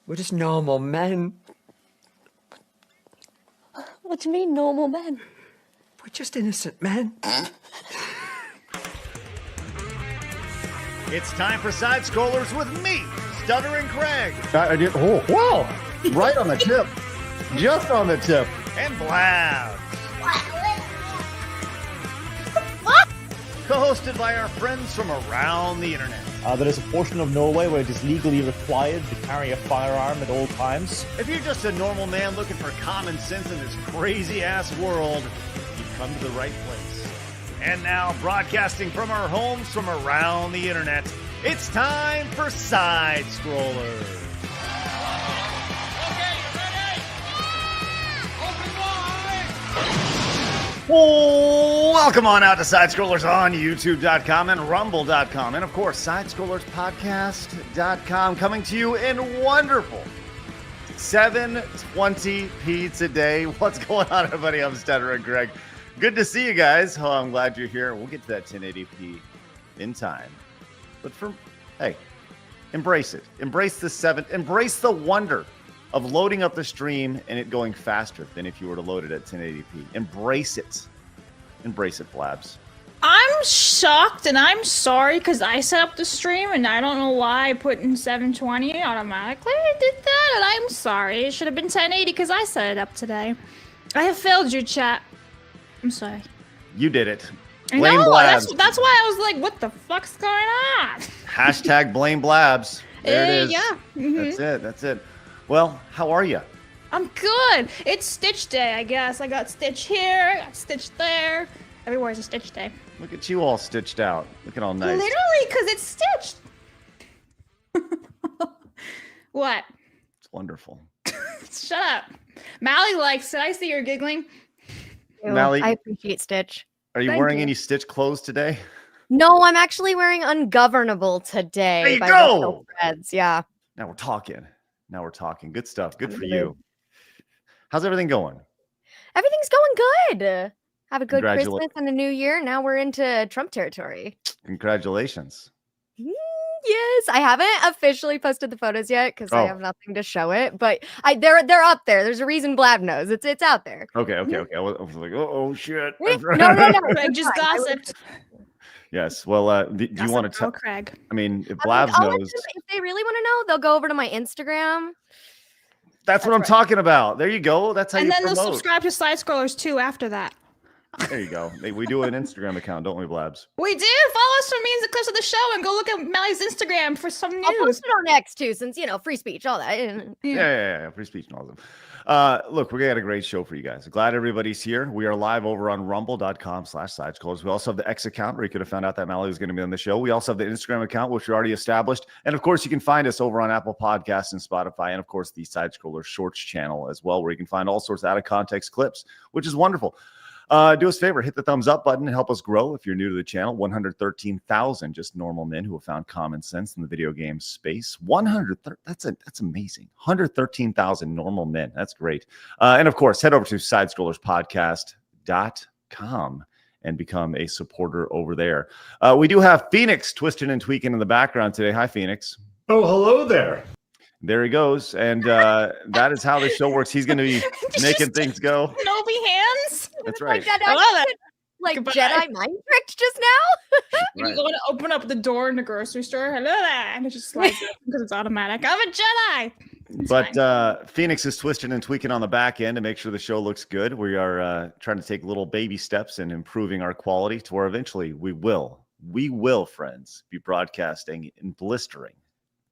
We're just normal men. What do you mean, normal men? We're just innocent men. It's time for Side Scrollers with me, Stuttering Craig. I did. Oh, wow. Right on the tip. Just on the tip. And Blabs. Co-hosted by our friends from around the internet. There is a portion of Norway where it is legally required to carry a firearm at all times. If you're just a normal man looking for common sense in this crazy-ass world, you've come to the right place. And now, broadcasting from our homes from around the internet, it's time for Side Scrollers. Welcome on out to Side Scrollers on YouTube.com and Rumble.com. And of course, SideScrollersPodcast.com, coming to you in wonderful 720p today. What's going on, everybody? I'm Stuttering Craig. Good to see you guys. Oh, I'm glad you're here. We'll get to that 1080p in time. But hey, embrace it. Embrace the wonder of loading up the stream and it going faster than if you were to load it at 1080p. Embrace it. Embrace it, Blabs. I'm shocked and I'm sorry because I set up the stream and I don't know why I put in 720 automatically. I did that and I'm sorry. It should have been 1080 because I set it up today. I have failed you, chat. I'm sorry. You did it. Blame Blabs. That's why I was like, what the fuck's going on? Hashtag blame Blabs. There it is. Yeah. Mm-hmm. That's it. Well, how are you? I'm good. It's Stitch Day, I guess. I got Stitch here, I got Stitch there. Everywhere's a Stitch Day. Look at you all stitched out. Looking all nice. Literally, because it's stitched. What? It's wonderful. Shut up. Mally likes it. I see you're giggling. Mally, I appreciate Stitch. are you wearing any Stitch clothes today? No, I'm actually wearing Ungovernable today. There you by go. Russell Threads. Yeah. Now we're talking. Good stuff. Good for you. How's everything going? Everything's going good. Have a good Christmas and a new year. Now we're into Trump territory. Congratulations. Yes, I haven't officially posted the photos yet because I have nothing to show it, but they're up there. There's a reason Blab knows. It's out there. Okay. I was like, oh shit. No. Craig just gossiped. Yes. Well, do you want to tell Craig? I mean, if Blabs knows, if they really want to know, they'll go over to my Instagram. That's what I'm talking about. There you go. That's how you promote. And then they'll subscribe to Side Scrollers too after that. There you go. We do an Instagram account, don't we, Blabs? We do. Follow us for memes and clips of the show and go look at Mally's Instagram for some news. I'll post it on X too, since, free speech, all that. Yeah. Free speech and all of them. Look, we got a great show for you guys. Glad everybody's here. We are live over on rumble.com/sidescrollers. We also have the X account where you could have found out that Mally was going to be on the show. We also have the Instagram account, which we already established. And of course, you can find us over on Apple Podcasts and Spotify. And of course, the Side Scrollers Shorts channel as well, where you can find all sorts of out of context clips, which is wonderful. Do us a favor, hit the thumbs up button and help us grow. If you're new to the channel, 113,000 just normal men who have found common sense in the video game space. That's amazing. 113,000 normal men. That's great. And of course, head over to sidescrollerspodcast.com and become a supporter over there. We do have Phoenix twisting and tweaking in the background today. Hi, Phoenix. Oh, hello there. There he goes. And that is how the show works. He's going to be making things go. Kenobi hands. That's right. I love it. Like Jedi mind tricked just now. When you go to open up the door in the grocery store, hello there, and it just slides because it's automatic. I'm a Jedi. But Phoenix is twisting and tweaking on the back end to make sure the show looks good. We are trying to take little baby steps in improving our quality to where eventually we will, friends, be broadcasting in blistering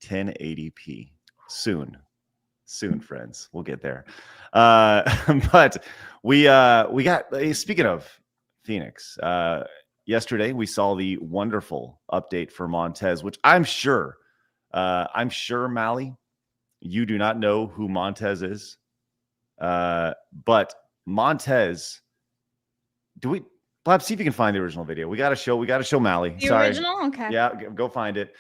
1080p soon, friends. We'll get there. But we got, speaking of Phoenix, yesterday we saw the wonderful update for Montez, which I'm sure Mally, you do not know who Montez is. But Montez, Blab, see if you can find the original video. We got to show Mally. The original? Okay. Yeah, go find it.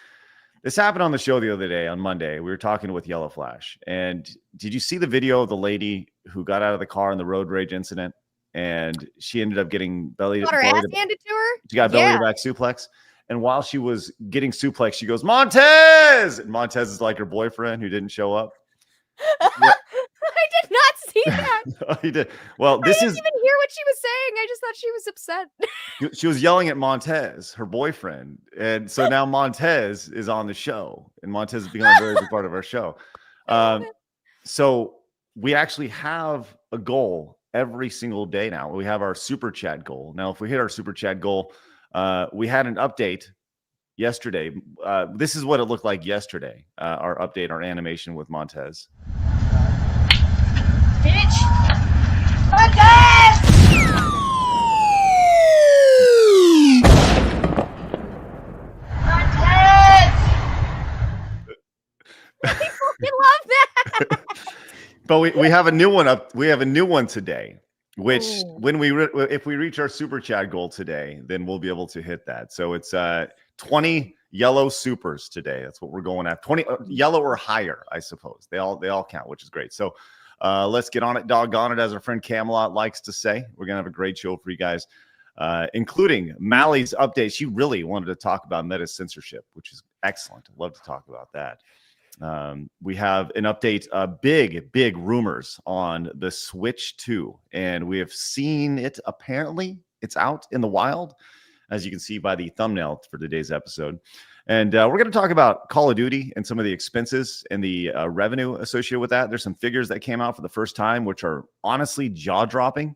This happened on the show the other day on Monday. We were talking with Yellow Flash. And did you see the video of the lady who got out of the car in the road rage incident? And she ended up getting belly got her ass handed to her? She got belly to back suplex. And while she was getting suplex, she goes, Montez! And Montez is like her boyfriend who didn't show up. I did not see that. Oh, you did. Well, I this didn't is. even hear what she was saying. I just thought she was upset. She was yelling at Montez, her boyfriend, and so now Montez is on the show, and Montez has become a very big part of our show. So we actually have a goal every single day now. We have our super chat goal. Now, if we hit our super chat goal, we had an update yesterday. This is what it looked like yesterday. Our update, our animation with Montez. I love that. But we have a new one up. We have a new one today, which when if we reach our super chat goal today, then we'll be able to hit that. So it's 20 yellow supers today. That's what we're going at. 20 yellow or higher, I suppose. They all count, which is great. So let's get on it, doggone it, as our friend Camelot likes to say. We're gonna have a great show for you guys, including Mally's update. She really wanted to talk about meta censorship, which is excellent. I'd love to talk about that. We have an update, big rumors on the Switch 2, and we have seen it. Apparently, it's out in the wild, as you can see by the thumbnail for today's episode. And we're going to talk about Call of Duty and some of the expenses and the revenue associated with that. There's some figures that came out for the first time, which are honestly jaw-dropping.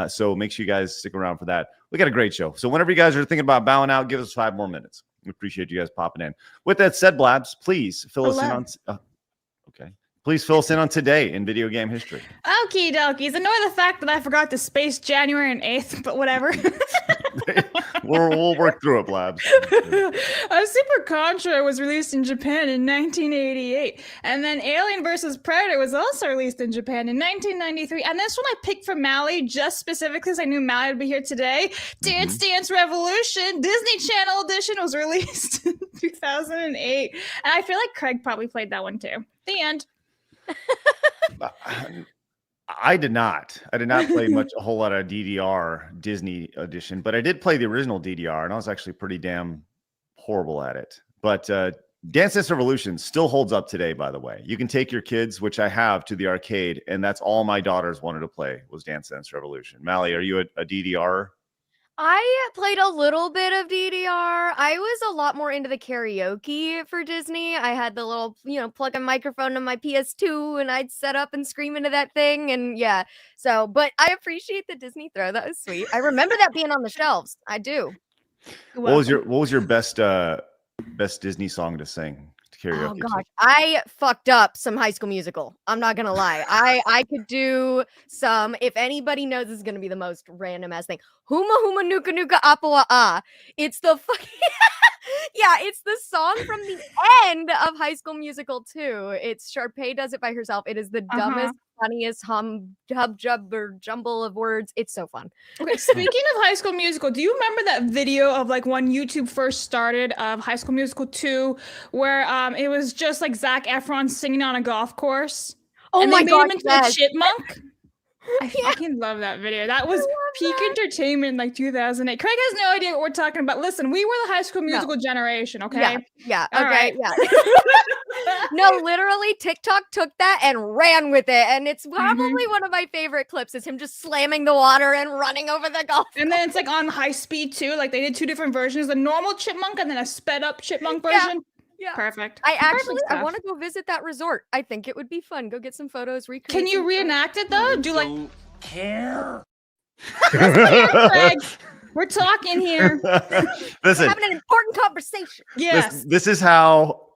So make sure you guys stick around for that. We got a great show. So whenever you guys are thinking about bowing out, give us 5 more minutes. We appreciate you guys popping in. With that said, Blabs, please fill us in on. Okay, please fill us in on today in video game history. Okie dokies. Ignore the fact that I forgot to space January and 8th, but whatever. We'll work through it, Blabs. Super Contra was released in Japan in 1988, and then Alien vs. Predator was also released in Japan in 1993. And this one I picked for Mally just specifically because I knew Mally would be here today. Dance Dance Revolution Disney Channel edition was released in 2008, and I feel like Craig probably played that one too. The end. I did not. I did not play a whole lot of DDR Disney edition, but I did play the original DDR, and I was actually pretty damn horrible at it. But Dance Dance Revolution still holds up today, by the way. You can take your kids, which I have, to the arcade, and that's all my daughters wanted to play was Dance Dance Revolution. Mally, are you a DDR? I played a little bit of DDR. I was a lot more into the karaoke for Disney. I had the little, plug a microphone to my PS2 and I'd set up and scream into that thing. And yeah, but I appreciate the Disney throw. That was sweet. I remember that being on the shelves. I do. What was your best Disney song to sing? Karaoke. Oh gosh, I fucked up some High School Musical. I'm not gonna lie. I could do some. If anybody knows, this is gonna be the most random ass thing. Huma huma nuka nuka apua ah. It's the fucking yeah. It's the song from the end of High School Musical 2. It's Sharpay does it by herself. It is the dumbest, funniest jumble of words. It's so fun. Okay, speaking of High School Musical, do you remember that video of like when YouTube first started of High School Musical 2, where it was just like Zac Efron singing on a golf course? Oh and my they made god, him into a chipmunk. I fucking love that video. That was peak entertainment in like 2008. Craig has no idea what we're talking about. Listen, we were the High School Musical generation, okay? Yeah. All Okay. right. Yeah. No, literally, TikTok took that and ran with it, and it's probably one of my favorite clips. Is him just slamming the water and running over the golf. And then it's like on high speed too. Like they did 2 different versions: the normal chipmunk and then a sped up chipmunk version. Yeah. Perfect. I want to go visit that resort. I think it would be fun. Go get some photos, recreate. Can you reenact it though? Do like Care. Craig, we're talking here. Listen, We're having an important conversation. Yes. this is how,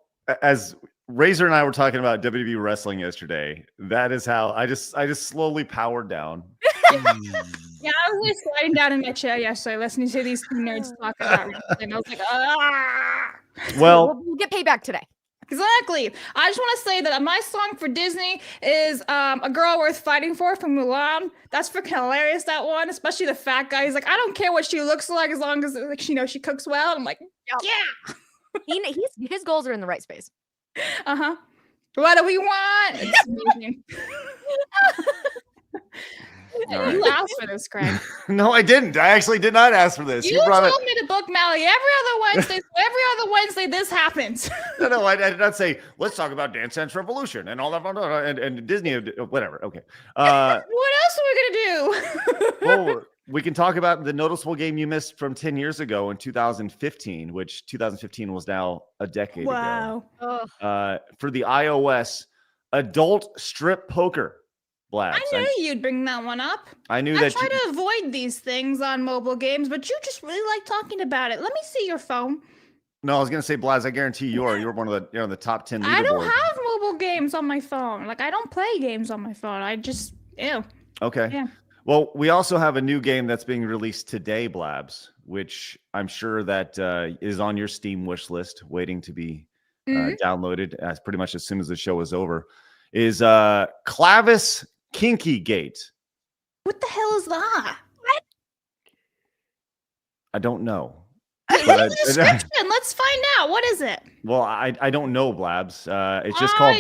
as Razor and I were talking about WWE wrestling yesterday, that is how I just slowly powered down. Yeah, I was just sliding down in my chair yesterday listening to these 2 nerds talk about wrestling. I was like, ah. Well, We'll get payback today. Exactly. I just want to say that my song for Disney is A Girl Worth Fighting For from Mulan. That's freaking hilarious, that one. Especially the fat guy. He's like, I don't care what she looks like as long as like she cooks well. I'm like, yeah. His goals are in the right space. What do we want? It's amazing. All right. You asked for this, Craig. No, I didn't. I actually did not ask for this. You brought told me to book Mally every other Wednesday. So every other Wednesday, this happens. No, I did not say, let's talk about Dance Dance Revolution and all that, and Disney, whatever. Okay. What else are we going to do? Well, we can talk about the noticeable game you missed from 10 years ago in 2015, which 2015 was now a decade ago. Ugh. For the iOS, adult strip poker. Blabs. I knew you'd bring that one up. I knew I that. try to avoid these things on mobile games, but you just really like talking about it. Let me see your phone. No, I was gonna say, Blaz. I guarantee you're one of the on the top 10 leaderboard. I don't have mobile games on my phone. Like I don't play games on my phone. I just ew. Okay. Yeah. Well, we also have a new game that's being released today, Blabs, which I'm sure that is on your Steam wish list, waiting to be downloaded as pretty much as soon as the show is over. Is Clavis Kinky Gate. What the hell is that? What? I don't know. Read the description. Let's find out. What is it? Well, I don't know, Blabs. It's just called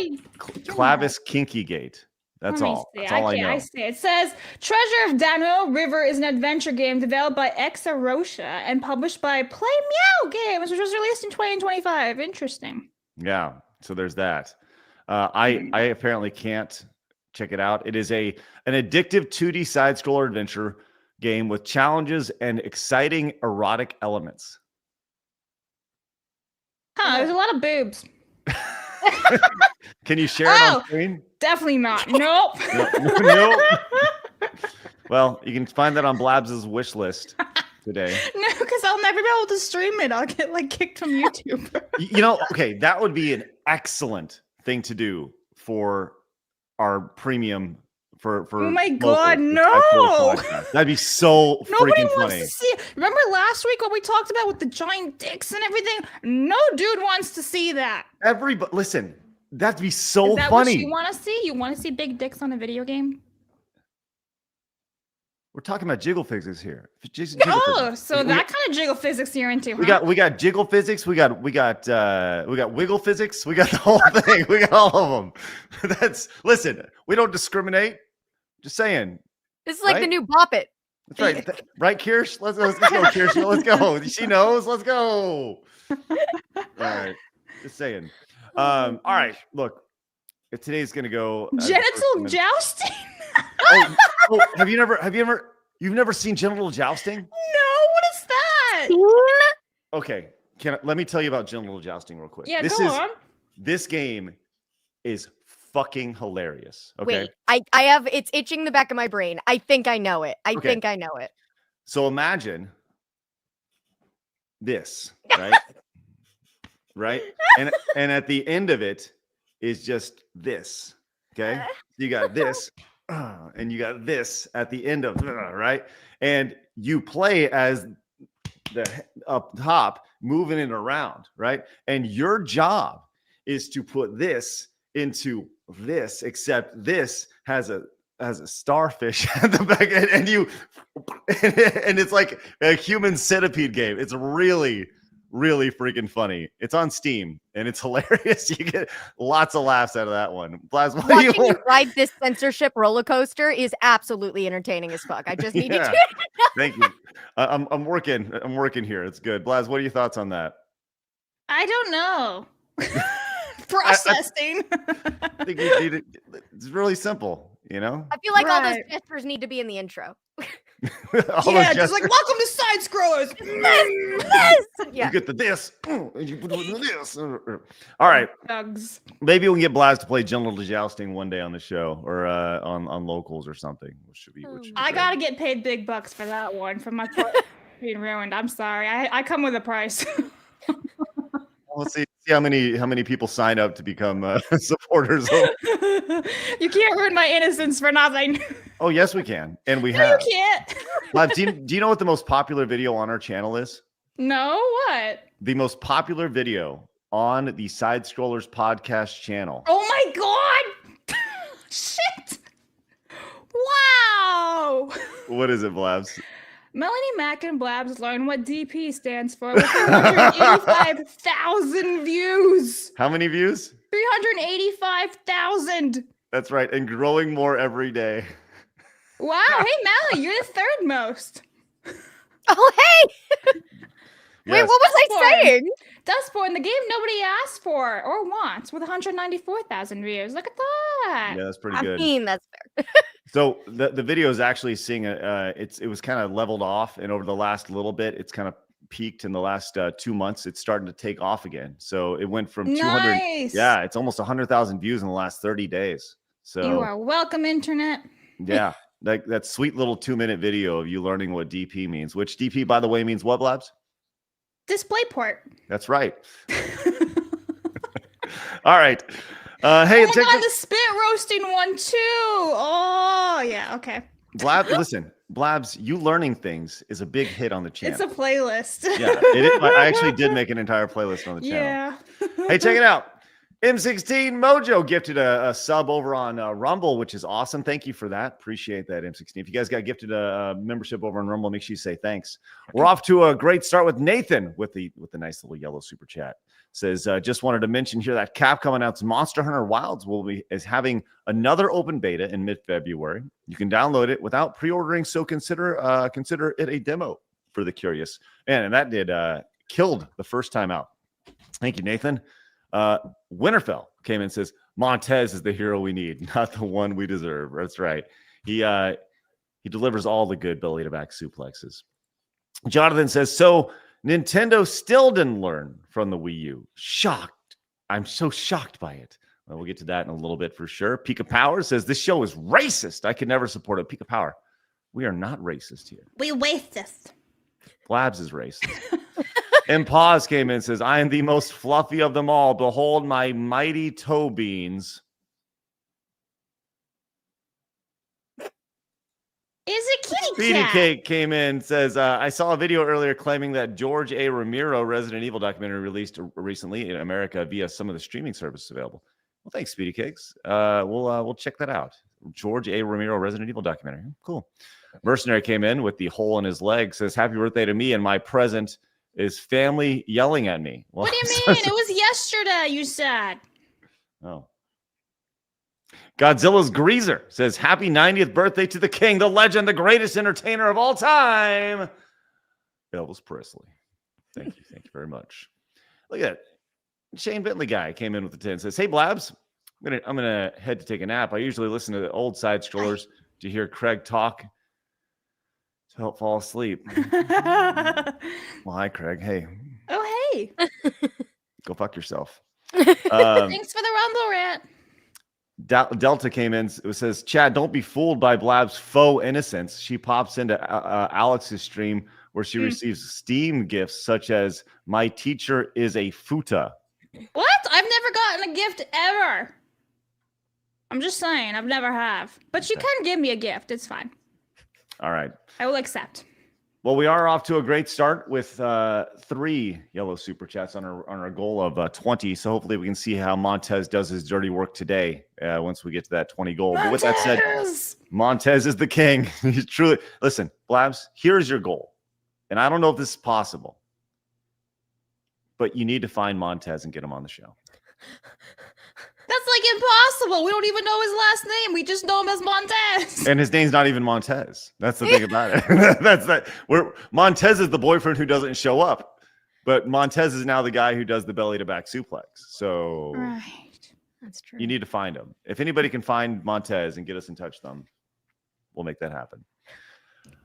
Clavis Kinky Gate. That's all. That's all I know. I see. It says Treasure of Dano River is an adventure game developed by Exarosha and published by Play Meow Games, which was released in 2025. Interesting. Yeah. So there's that. I apparently can't check it out. It is an addictive 2D side scroller adventure game with challenges and exciting erotic elements. Huh, there's a lot of boobs. Can you share it on screen? Definitely not. Nope. Nope. Well, you can find that on Blabs' wish list today. No, because I'll never be able to stream it. I'll get like kicked from YouTube. Okay, that would be an excellent thing to do for our premium for oh my local, god, no! That'd be so Nobody freaking wants funny. to see it. Remember last week what we talked about with the giant dicks and everything? No dude wants to see that. Everybody, listen, that'd be so Is that funny. what you want to see? You want to see big dicks on a video game? We're talking about jiggle physics here. Oh, so that kind of jiggle physics you're into, huh? We got jiggle physics. We got wiggle physics. We got the whole thing. We got all of them. Listen. We don't discriminate. Just saying. This is like the new Bop It. That's right. Right, Kirsch? Let's go, Kirsch. Let's go. She knows. Let's go. All right. Just saying. All right. Look, if today's gonna go genital jousting. You've never seen genital jousting? No, what is that? Okay, let me tell you about genital jousting real quick. Yeah, go on. This game is fucking hilarious. Okay. Wait, I have it's itching the back of my brain. I think I know it. I think I know it. So imagine this, right? Right? And at the end of it is just this. Okay. You got this. And you got this at the end of right, and you play as the up top, moving it around, right? And your job is to put this into this, except this has a starfish at the back end, and it's like a human centipede game. It's really freaking funny. It's on Steam and it's hilarious. You get lots of laughs out of that one. Blaz, watching you ride this censorship roller coaster is absolutely entertaining as fuck. I just need you to. Thank you. I'm working here. It's good. Blaz, what are your thoughts on that? I don't know. Processing. I think you need it. It's really simple, you know? I feel like all those gestures need to be in the intro. Just like welcome to side scrollers. This. Yeah. You get the this, and you put this. All right. Dogs. Maybe we can get Blaz to play genital jousting one day on the show or on locals or something. Which should be I gotta get paid big bucks for that one for my part being ruined. I'm sorry. I come with a price. Let's see how many people sign up to become supporters. You can't ruin my innocence for nothing. Oh yes, we can, and we No, have. you can't. Blaz, do you know what the most popular video on our channel is? No, what? The most popular video on the Side Scrollers podcast channel. Oh my god! Shit! Wow! What is it, Blabs? Melanie Mack and Blabs learn what DP stands for with 385,000 views. How many views? 385,000. That's right, and growing more every day. Wow. Hey, Mally, you're the third most. Oh, hey! Wait, Yes. what was I Dustborn. saying? Dustborn, the game nobody asked for or wants, with 194,000 views. Look at that. Yeah, that's pretty I good. mean, that's fair. So the video is actually seeing it was kind of leveled off, and over the last little bit, it's kind of peaked in the last 2 months. It's starting to take off again. So it went from 200. Nice. Yeah, it's almost 100,000 views in the last 30 days. So You are welcome, internet. yeah, like that sweet little 2-minute video of you learning what DP means. Which DP, by the way, means what, Blabs? DisplayPort. That's right. All right. Hey, Oh, on the spit roasting one too. Oh, yeah. Okay. Blabs, listen, Blabs, you learning things is a big hit on the channel. It's a playlist. Yeah, it is. I actually did make an entire playlist on the channel. Yeah. Hey, check it out. M16 Mojo gifted a sub over on Rumble, which is awesome. Thank you for that. Appreciate that, M16. If you guys got gifted a membership over on Rumble, make sure you say thanks. We're off to a great start with Nathan with the nice little yellow super chat. Says, just wanted to mention here that Capcom announced Monster Hunter Wilds is having another open beta in mid-February. You can download it without pre-ordering, so consider it a demo for the curious. And that did killed the first time out. Thank you, Nathan. Winterfell came in and says, Montez is the hero we need, not the one we deserve. That's right. He delivers all the good belly to back suplexes. Jonathan says, so Nintendo still didn't learn from the Wii U. Shocked. I'm so shocked by it. Well, we'll get to that in a little bit for sure. Pika Power says, this show is racist. I could never support it. Pika Power, we are not racist here. We racist. Blabs is racist. And Pause came in and says, I am the most fluffy of them all. Behold my mighty toe beans. Is it kitty Speedy cat? Cake came in and says, I saw a video earlier claiming that George A. Romero Resident Evil documentary released recently in America via some of the streaming services available. Well, thanks, Speedy Cakes. We'll check that out. George A. Romero Resident Evil documentary. Cool. Mercenary came in with the hole in his leg, says, happy birthday to me, and my present is family yelling at me. Well, What do you mean? It was yesterday, you said. Oh. Godzilla's Greaser says, happy 90th birthday to the king, the legend, the greatest entertainer of all time, Elvis Presley. Thank you. Thank you very much. Look at that. Shane Bentley guy came in with the 10, says, hey, Blabs, I'm gonna head to take a nap. I usually listen to the old side scrollers to hear Craig talk to help fall asleep. Well, hi, Craig. Hey. Oh, hey. Go fuck yourself. Thanks for the Rumble rant. Delta came in. It says, Chad, don't be fooled by Blab's faux innocence. She pops into Alex's stream where she receives Steam gifts such as my teacher is a futa. What? I've never gotten a gift ever. I'm just saying, I've never have. But you can give me a gift. It's fine. All right. I will accept. Well, we are off to a great start with 3 yellow super chats on our goal of 20. So hopefully we can see how Montez does his dirty work today once we get to that 20 goal. But with that said, Montez is the king. He's truly, listen, Blabs, here's your goal. And I don't know if this is possible, but you need to find Montez and get him on the show. That's like impossible. We don't even know his last name. We just know him as Montez. And his name's not even Montez. That's the thing about it. That's that. Montez is the boyfriend who doesn't show up, but Montez is now the guy who does the belly to back suplex. So Right. That's true. you need to find him. If anybody can find Montez and get us in touch with them, we'll make that happen.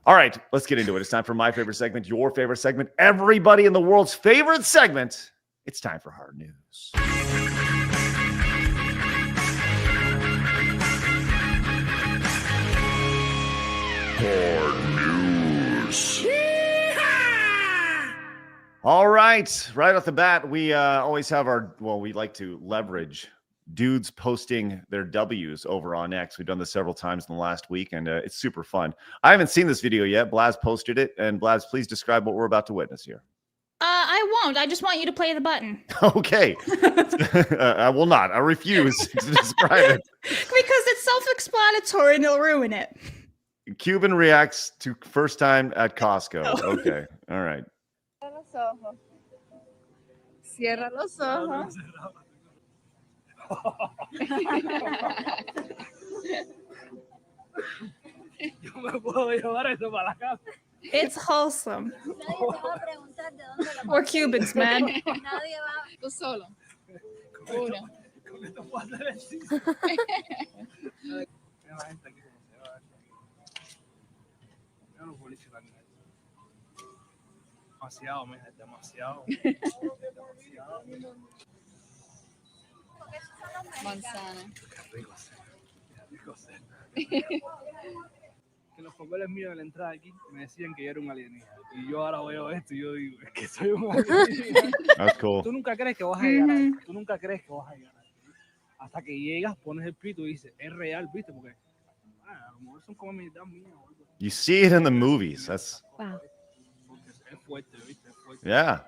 All right, let's get into it. It's time for my favorite segment, your favorite segment, everybody in the world's favorite segment. It's time for hard news. All right, right off the bat, we always have we like to leverage dudes posting their W's over on X. We've done this several times in the last week, and it's super fun. I haven't seen this video yet. Blabs posted it, and Blabs, please describe what we're about to witness here. I won't. I just want you to play the button. Okay. I will not. I refuse to describe it. Because it's self-explanatory and it'll ruin it. Cuban reacts to first time at Costco. Okay. All right. Cierra los ojos. It's wholesome. We're Cubans, man. Tú solo. Uno. Manzana. Que los papeles míos de la entrada aquí me decían que yo era un alienígena. Y yo ahora veo esto y yo digo, es que soy un alienígena. That's cool. Tú nunca crees que vas a llegar ahí. Tú nunca crees que vas a llegar ahí. Hasta que llegas, pones el pito y dices, es real, ¿viste? Porque a lo mejor son como mitad mía o algo. You see it in the movies. That's Wow. Porque es fuerte, ¿viste? Es fuerte. yeah.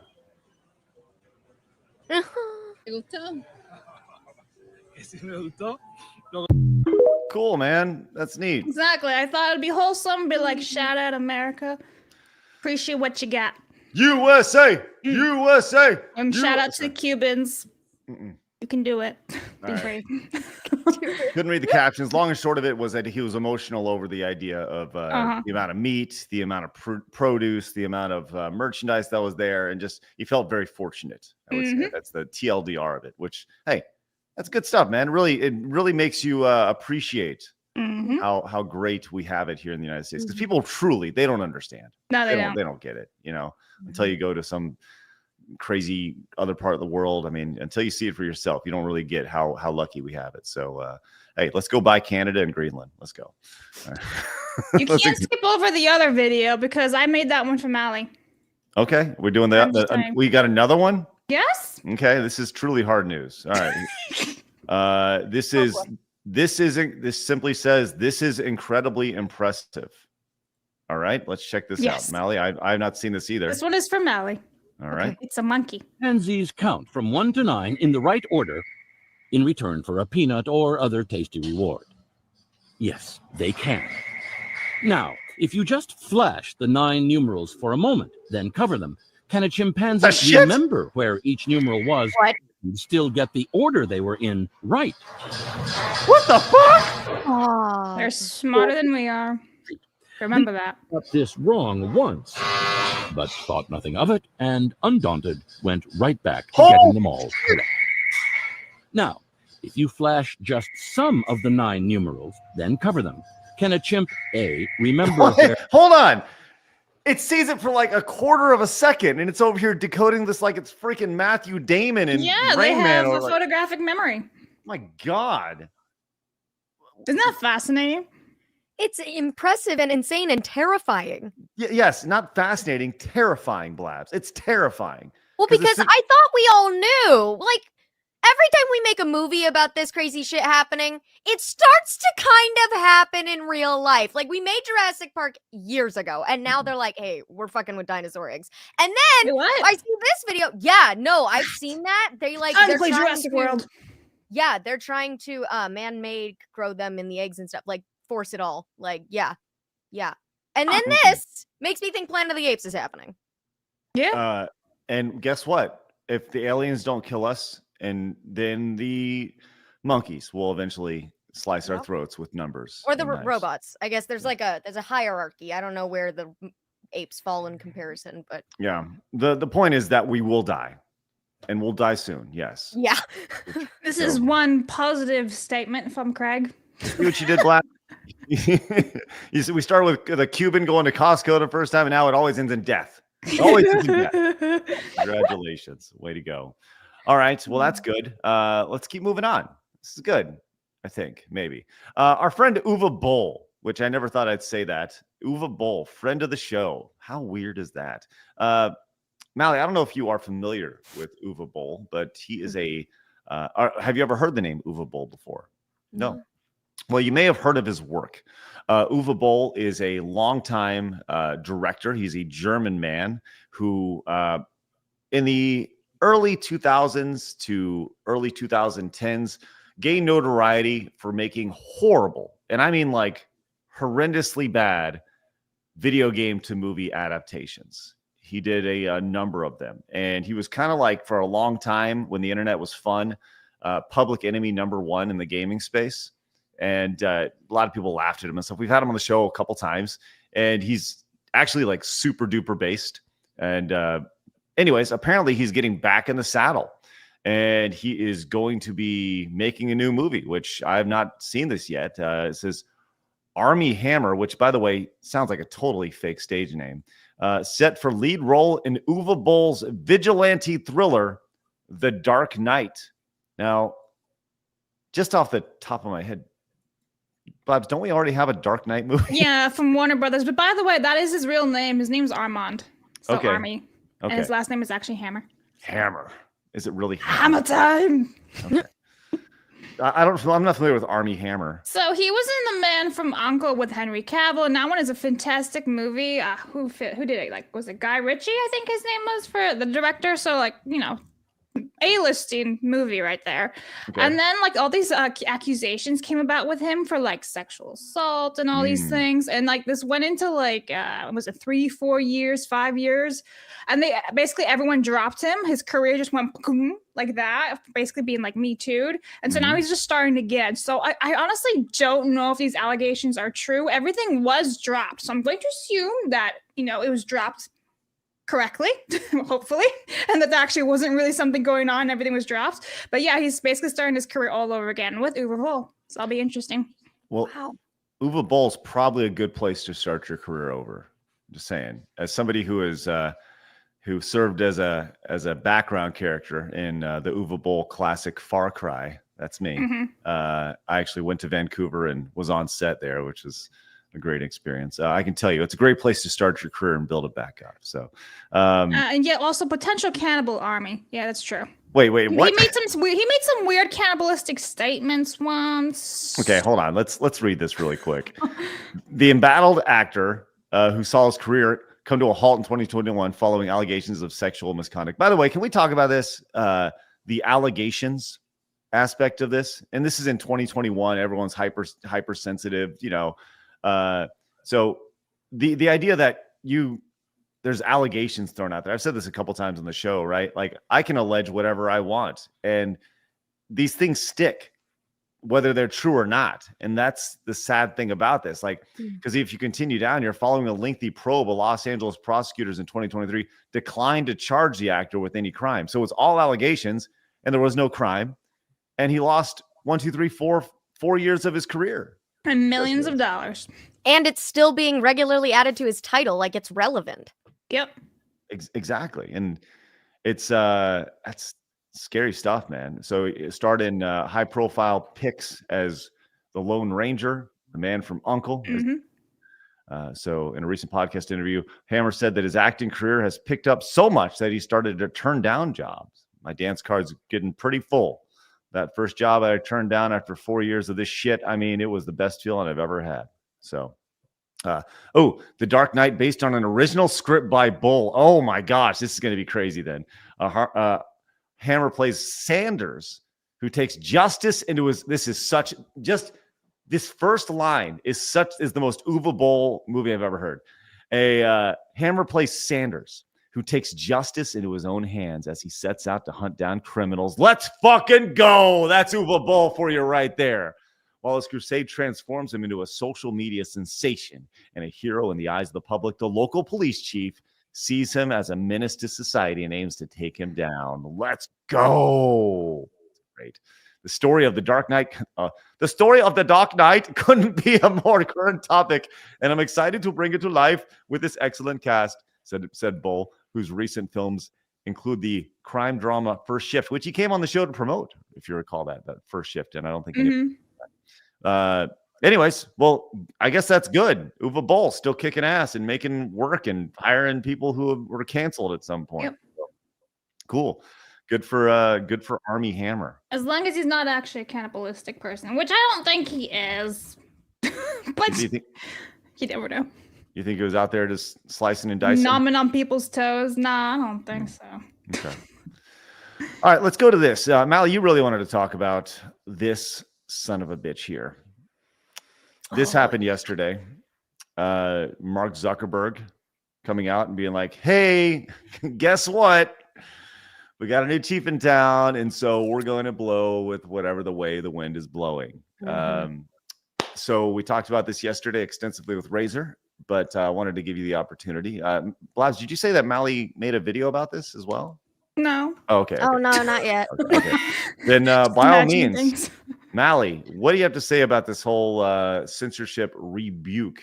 ¿Te gustó? Que si me gustó. Cool, man. That's neat. Exactly. I thought it'd be wholesome, be like, shout out America. Appreciate what you got. USA! USA! And shout out to the Cubans. You can do it. Be All right. brave. Couldn't read the captions. Long and short of it was that he was emotional over the idea of the amount of meat, the amount of produce, the amount of merchandise that was there, and just he felt very fortunate. I would say that's the TLDR of it. Which, hey, that's good stuff, man. It really makes you appreciate how great we have it here in the United States, because people truly they don't understand. No, they don't. They don't get it, until you go to some crazy other part of the world. I mean, until you see it for yourself, you don't really get how lucky we have it. So hey, let's go buy Canada and Greenland. Let's go. You can't skip over the other video because I made that one from Allie. Okay, we're doing that. We got another one. Yes. Okay, this is truly hard news. All right. This simply says this is incredibly impressive. All right, let's check this out. Mally, I've not seen this either. This one is from Allie. All right. It's a monkey. Pansies count from 1 to 9 in the right order in return for a peanut or other tasty reward. Yes, they can. Now, if you just flash the 9 numerals for a moment, then cover them, can a chimpanzee remember where each numeral was and still get the order they were in right? What the fuck? Oh, they're smarter than we are. Remember that. Got this wrong once, but thought nothing of it, and undaunted, went right back to getting them all correct. Now, if you flash just some of the 9 numerals, then cover them, can a chimp A remember where... Hold on. It sees it for like a quarter of a second, and it's over here decoding this like it's freaking Matthew Damon and they Rain have Man. a photographic memory. My God. Isn't that fascinating? it's impressive and insane and terrifying. Yes, not fascinating, terrifying, Blabs. It's terrifying. Well, because I thought we all knew. Like, every time we make a movie about this crazy shit happening, it starts to kind of happen in real life. Like, we made Jurassic Park years ago, and now they're like, hey, we're fucking with dinosaur eggs. And then I see this video. Yeah, no, I've seen that. They like, they're play trying Jurassic World. Yeah, they're trying to man-made grow them in the eggs and stuff. Like, force it all. Like, yeah. And then this makes me think Planet of the Apes is happening. Yeah. And guess what? If the aliens don't kill us, and then the monkeys will eventually slice our throats with numbers. Or the and knives. robots. I guess there's like there's a hierarchy. I don't know where the apes fall in comparison, but Yeah. The point is that we will die. And we'll die soon, yes. yeah. This is one positive statement from Craig. See what you did, Black? You see, we started with the Cuban going to Costco the first time, and now it always ends in death. It always ends in death. Congratulations. Way to go. All right. Well, that's good. Let's keep moving on. This is good, I think, maybe. Our friend Uwe Boll, which I never thought I'd say that. Uwe Boll, friend of the show. How weird is that? Mally, I don't know if you are familiar with Uwe Boll, but he is have you ever heard the name Uwe Boll before? No. Well, you may have heard of his work. Uwe Boll is a longtime director. He's a German man who, in the early 2000s to early 2010s, gained notoriety for making horrible, and I mean like horrendously bad, video game to movie adaptations. He did a number of them, and he was kind of like, for a long time when the internet was fun, public enemy #1 in the gaming space. and a lot of people laughed at him and stuff. We've had him on the show a couple times, and he's actually like super duper based. And anyways, apparently he's getting back in the saddle, and he is going to be making a new movie, which I have not seen this yet. It says Armie Hammer, which, by the way, sounds like a totally fake stage name, set for lead role in Uwe Boll's vigilante thriller, The Dark Knight. Now, just off the top of my head, Blabs, don't we already have a Dark Knight movie? Yeah, from Warner Brothers. But by the way, that is his real name. His name's Armand. So Okay. Armie. Okay. And his last name is actually Hammer. Hammer. Is it really Hammer time. Okay. I'm not familiar with Armie Hammer. So he was in The Man from U.N.C.L.E. with Henry Cavill, and that one is a fantastic movie. Who did it? Like, was it Guy Ritchie? I think his name was for the director. So like, A-listing movie right there. Okay. And then like all these accusations came about with him for like sexual assault and all these things, and like this went into like was it 3-4 years, 5 years, and they basically everyone dropped him. His career just went boom, like that, basically being like Me Too'd. And so now he's just starting again. So I honestly don't know if these allegations are true. Everything was dropped, so I'm going to assume that it was dropped correctly, hopefully, and that there actually wasn't really something going on. Everything was dropped. But yeah, he's basically starting his career all over again with Uwe Boll. So that'll be interesting. Well, Uwe Boll's probably a good place to start your career over. Just saying, as somebody who is who served as a background character in the Uwe Boll classic Far Cry. That's me. I actually went to Vancouver and was on set there, which is a great experience. I can tell you, it's a great place to start your career and build it back up. So, and yet also potential cannibal Army. Yeah, that's true. Wait, what? He made some weird cannibalistic statements once. Okay, hold on. Let's read this really quick. The embattled actor who saw his career come to a halt in 2021 following allegations of sexual misconduct. By the way, can we talk about this? The allegations aspect of this, and this is in 2021. Everyone's hypersensitive, so the idea that there's allegations thrown out there. I've said this a couple times on the show, right? Like, I can allege whatever I want, and these things stick, whether they're true or not. And that's the sad thing about this. Like, because if you continue down, you're following a lengthy probe. Los Angeles prosecutors in 2023 declined to charge the actor with any crime. So it's all allegations, and there was no crime. And he lost 4 years of his career. And millions of dollars. And it's still being regularly added to his title, like it's relevant. Yep. Exactly. And it's that's scary stuff, man. So it starred in high profile pics as the Lone Ranger, the man from U.N.C.L.E. So in a recent podcast interview, Hammer said that his acting career has picked up so much that he started to turn down jobs. My dance card's getting pretty full. That first job I turned down after 4 years of this shit, I mean, it was the best feeling I've ever had. So, The Dark Knight, based on an original script by Boll. Oh my gosh, this is going to be crazy then. Hammer plays Sanders, who takes justice into his, this first line is the most Uwe Boll movie I've ever heard. Hammer plays Sanders, who takes justice into his own hands as he sets out to hunt down criminals. Let's fucking go. That's Uwe Boll for you right there. While his crusade transforms him into a social media sensation and a hero in the eyes of the public, the local police chief sees him as a menace to society and aims to take him down. Let's go. Great. The story of the Dark Knight couldn't be a more current topic, and I'm excited to bring it to life with this excellent cast, said Boll, whose recent films include the crime drama First Shift, which he came on the show to promote, if you recall that First Shift, and I don't think anyways, well, I guess that's good. Uwe Boll still kicking ass and making work and hiring people who were canceled at some point. Yep. Cool. Good for Armie Hammer. As long as he's not actually a cannibalistic person, which I don't think he is. But you never know. You think he was out there just slicing and dicing? Nomming on people's toes? Nah, I don't think so. Okay. All right, let's go to this. Mally, you really wanted to talk about this son of a bitch here. This happened yesterday. Mark Zuckerberg coming out and being like, hey, guess what? We got a new chief in town, and so we're going to blow with whatever the way the wind is blowing. So we talked about this yesterday extensively with Razer, but I wanted to give you the opportunity. Blabs, did you say that Mally made a video about this as well? No. Oh, okay. Oh no, not yet. Okay. Then Just by all imagining means, things. Mally, what do you have to say about this whole censorship rebuke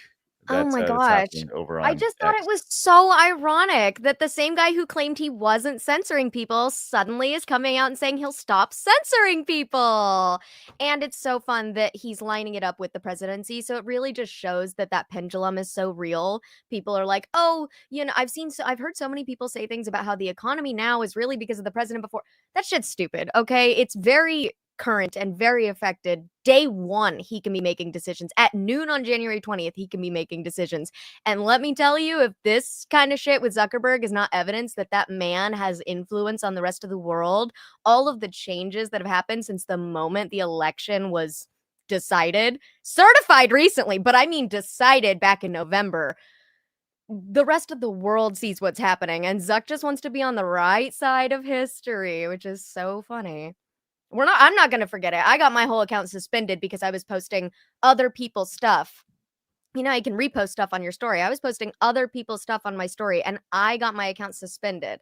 Oh my that's gosh. happening over on I just thought X? it was so ironic that the same guy who claimed he wasn't censoring people suddenly is coming out and saying he'll stop censoring people. And it's so fun that he's lining it up with the presidency. So it really just shows that that pendulum is so real. People are like, oh, I've heard so many people say things about how the economy now is really because of the president before. That shit's stupid. Okay. It's very current and very affected. Day one, he can be making decisions. At noon on January 20th, he can be making decisions. And let me tell you, if this kind of shit with Zuckerberg is not evidence that that man has influence on the rest of the world, all of the changes that have happened since the moment the election was decided, certified recently, but I mean decided back in November, the rest of the world sees what's happening. And Zuck just wants to be on the right side of history, which is so funny. I'm not going to forget it. I got my whole account suspended because I was posting other people's stuff. You know, you can repost stuff on your story. I was posting other people's stuff on my story, and I got my account suspended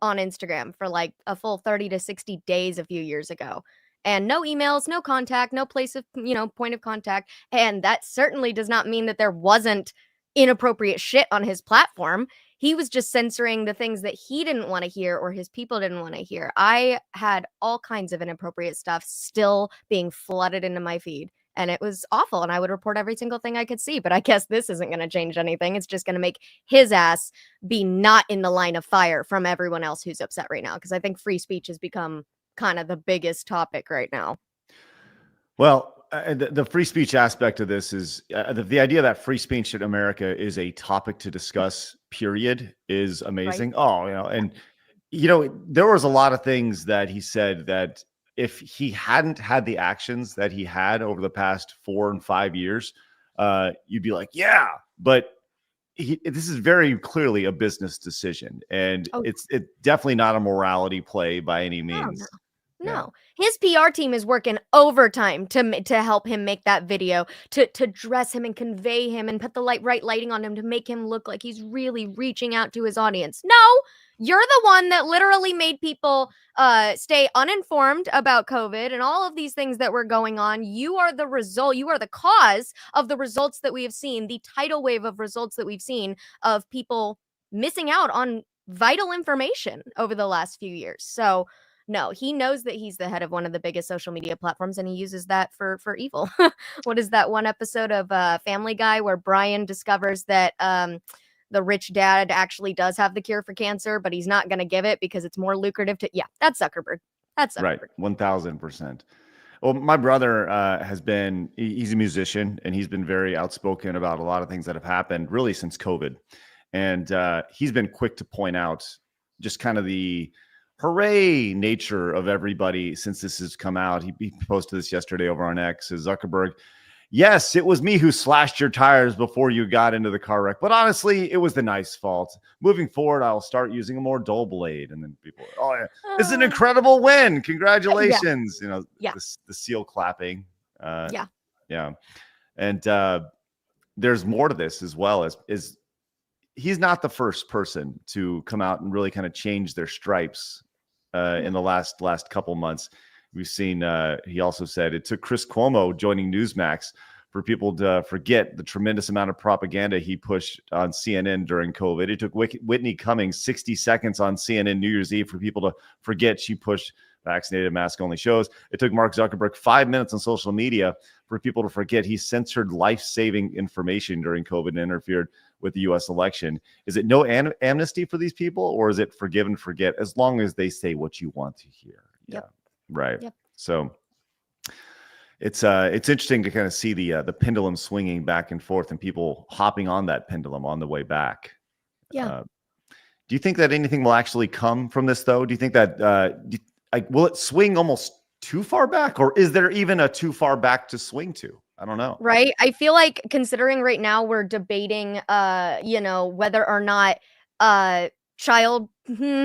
on Instagram for like a full 30 to 60 days a few years ago. And no emails, no contact, no place of, point of contact. And that certainly does not mean that there wasn't inappropriate shit on his platform. He was just censoring the things that he didn't want to hear or his people didn't want to hear. I had all kinds of inappropriate stuff still being flooded into my feed. And it was awful. And I would report every single thing I could see. But I guess this isn't going to change anything. It's just going to make his ass be not in the line of fire from everyone else who's upset right now. Because I think free speech has become kind of the biggest topic right now. Well, the free speech aspect of this is the idea that free speech in America is a topic to discuss, period, is amazing. Right. Oh, and there was a lot of things that he said that if he hadn't had the actions that he had over the past 4 and 5 years, you'd be like, yeah, but this is very clearly a business decision, and it's definitely not a morality play by any means. No, his PR team is working overtime to help him make that video, to dress him and convey him and put the right lighting on him to make him look like he's really reaching out to his audience. No, you're the one that literally made people stay uninformed about COVID and all of these things that were going on. You are the result. You are the cause of the results that we have seen, the tidal wave of results that we've seen of people missing out on vital information over the last few years. So no, he knows that he's the head of one of the biggest social media platforms, and he uses that for evil. What is that one episode of Family Guy where Brian discovers that the rich dad actually does have the cure for cancer, but he's not going to give it because it's more lucrative to... Yeah, that's Zuckerberg. That's Zuckerberg. Right, 1,000%. Well, my brother he's a musician, and he's been very outspoken about a lot of things that have happened really since COVID. And he's been quick to point out just kind of the hooray nature of everybody since this has come out. He posted this yesterday over on X. Zuckerberg, yes, it was me who slashed your tires before you got into the car wreck, but honestly, it was the nice fault. Moving forward, I'll start using a more dull blade. And then people, oh yeah, this is an incredible win. Congratulations. Yeah. The seal clapping. Yeah. And there's more to this as well as he's not the first person to come out and really kind of change their stripes in the last couple months. We've seen, he also said it took Chris Cuomo joining Newsmax for people to forget the tremendous amount of propaganda he pushed on CNN during COVID. It took Whitney Cummings 60 seconds on CNN New Year's Eve for people to forget she pushed vaccinated mask-only shows. It took Mark Zuckerberg 5 minutes on social media for people to forget he censored life-saving information during COVID and interfered with the U.S. election. Is it no amnesty for these people, or is it forgive and forget as long as they say what you want to hear? Yep. Yeah, right. Yep. So it's interesting to kind of see the pendulum swinging back and forth and people hopping on that pendulum on the way back. Yeah. Do you think that anything will actually come from this, though? Do you think that will it swing almost too far back, or is there even a too far back to swing to? I don't know. Right. I feel like considering right now we're debating, whether or not child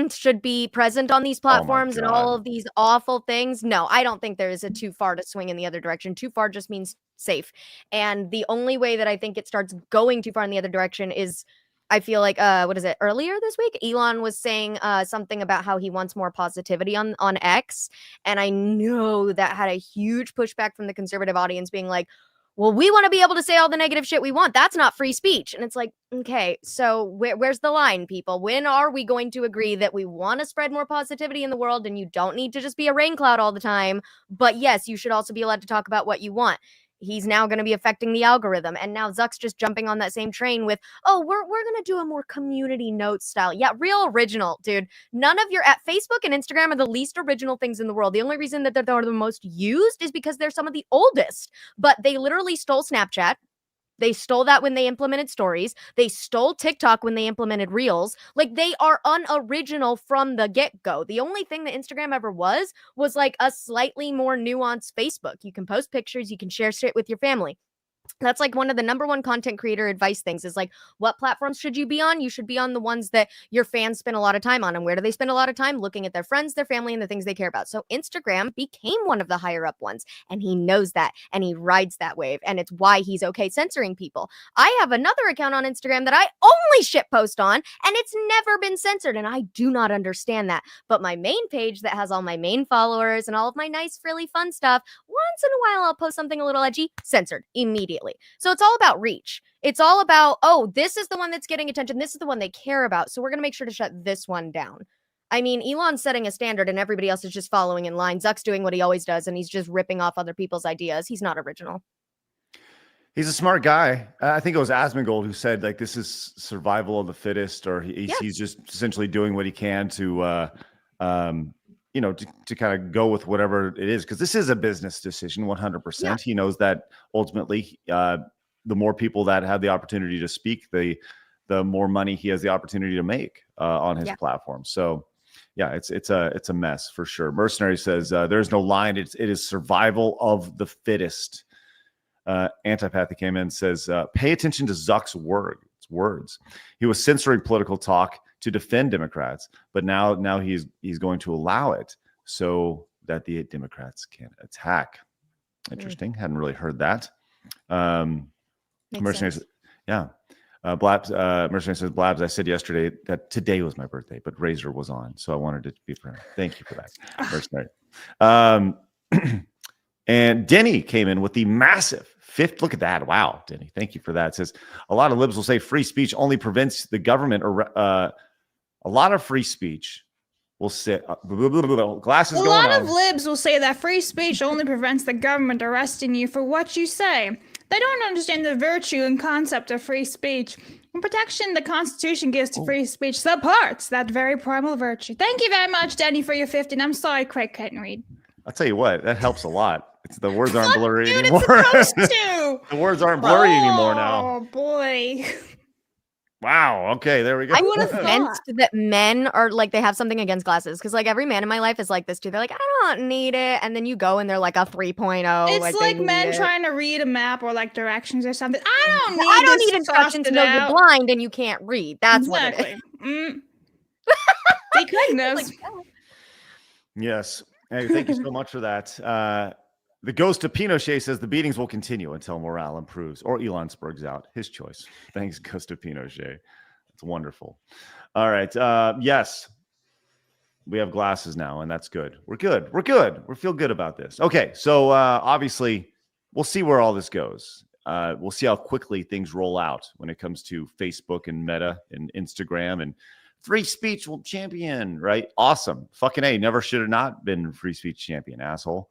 should be present on these platforms and all God. of these awful things. No, I don't think there is a too far to swing in the other direction. Too far just means safe. And the only way that I think it starts going too far in the other direction is I feel like what is it? Earlier this week, Elon was saying something about how he wants more positivity on X, and I know that had a huge pushback from the conservative audience being like, well, we want to be able to say all the negative shit we want. That's not free speech. And it's like, okay, so where's the line, people? When are we going to agree that we want to spread more positivity in the world and you don't need to just be a rain cloud all the time? But yes, you should also be allowed to talk about what you want. He's now going to be affecting the algorithm. And now Zuck's just jumping on that same train with, oh, we're going to do a more community note style. Yeah, real original, dude. None of your at Facebook and Instagram are the least original things in the world. The only reason that they're the most used is because they're some of the oldest. But they literally stole Snapchat. They stole that when they implemented stories. They stole TikTok when they implemented Reels. Like, they are unoriginal from the get-go. The only thing that Instagram ever was like a slightly more nuanced Facebook. You can post pictures, you can share shit with your family. That's like one of the number one content creator advice things is like, what platforms should you be on? You should be on the ones that your fans spend a lot of time on. And where do they spend a lot of time? Looking at their friends, their family, and the things they care about. So Instagram became one of the higher up ones. And he knows that. And he rides that wave. And it's why he's okay censoring people. I have another account on Instagram that I only shit post on. And it's never been censored. And I do not understand that. But my main page that has all my main followers and all of my nice, frilly, fun stuff, once in a while I'll post something a little edgy, censored immediately. So it's all about reach. It's all about, oh, this is the one that's getting attention. This is the one they care about. So we're going to make sure to shut this one down. I mean, Elon's setting a standard and everybody else is just following in line. Zuck's doing what he always does and he's just ripping off other people's ideas. He's not original. He's a smart guy. I think it was Asmongold who said, like, this is survival of the fittest, or he's just essentially doing what he can to, to kind of go with whatever it is, because this is a business decision, 100%. Yeah. He knows that ultimately, the more people that have the opportunity to speak, the more money he has the opportunity to make on his platform. So, yeah, it's a mess for sure. Mercenary says there's no line. It is survival of the fittest. Antipathy came in and says, pay attention to Zuck's words. He was censoring political talk to defend Democrats, but now he's going to allow it so that the Democrats can attack. Interesting. Hadn't really heard that. Mercenary says, Blabs, Mercenary says, Blabs, I said yesterday that today was my birthday, but Razor was on, so I wanted it to be for him. Thank you for that, Mercenary. And Denny came in with the massive fifth. Look at that. Wow, Denny. Thank you for that. It says a lot of libs will say free speech only prevents the government, or a lot of free speech will say glasses. A lot of libs will say that free speech only prevents the government arresting you for what you say. They don't understand the virtue and concept of free speech. The protection the Constitution gives to free speech supports that very primal virtue. Thank you very much, Denny, for your 50. And I'm sorry, Craig couldn't read. I'll tell you what, that helps a lot. The words aren't blurry dude, anymore. It's supposed to. The words aren't blurry anymore now. Oh boy. Wow. Okay, there we go. I'm convinced that men are like, they have something against glasses, because like every man in my life is like this too. They're like, I don't need it, and then you go and they're like a 3.0. It's like men trying to read a map or like directions or something. I don't need instructions to know you're blind and you can't read. That's exactly what it is. They could know. Yes. Hey, thank you so much for that. The ghost of Pinochet says the beatings will continue until morale improves, or Elon Spurg's out. His choice. Thanks, ghost of Pinochet. That's wonderful. All right. Yes, we have glasses now, and that's good. We're good. We feel good about this. Okay, so obviously, we'll see where all this goes. We'll see how quickly things roll out when it comes to Facebook and Meta and Instagram and free speech will champion, right? Awesome. Fucking A, never should have not been free speech champion, asshole.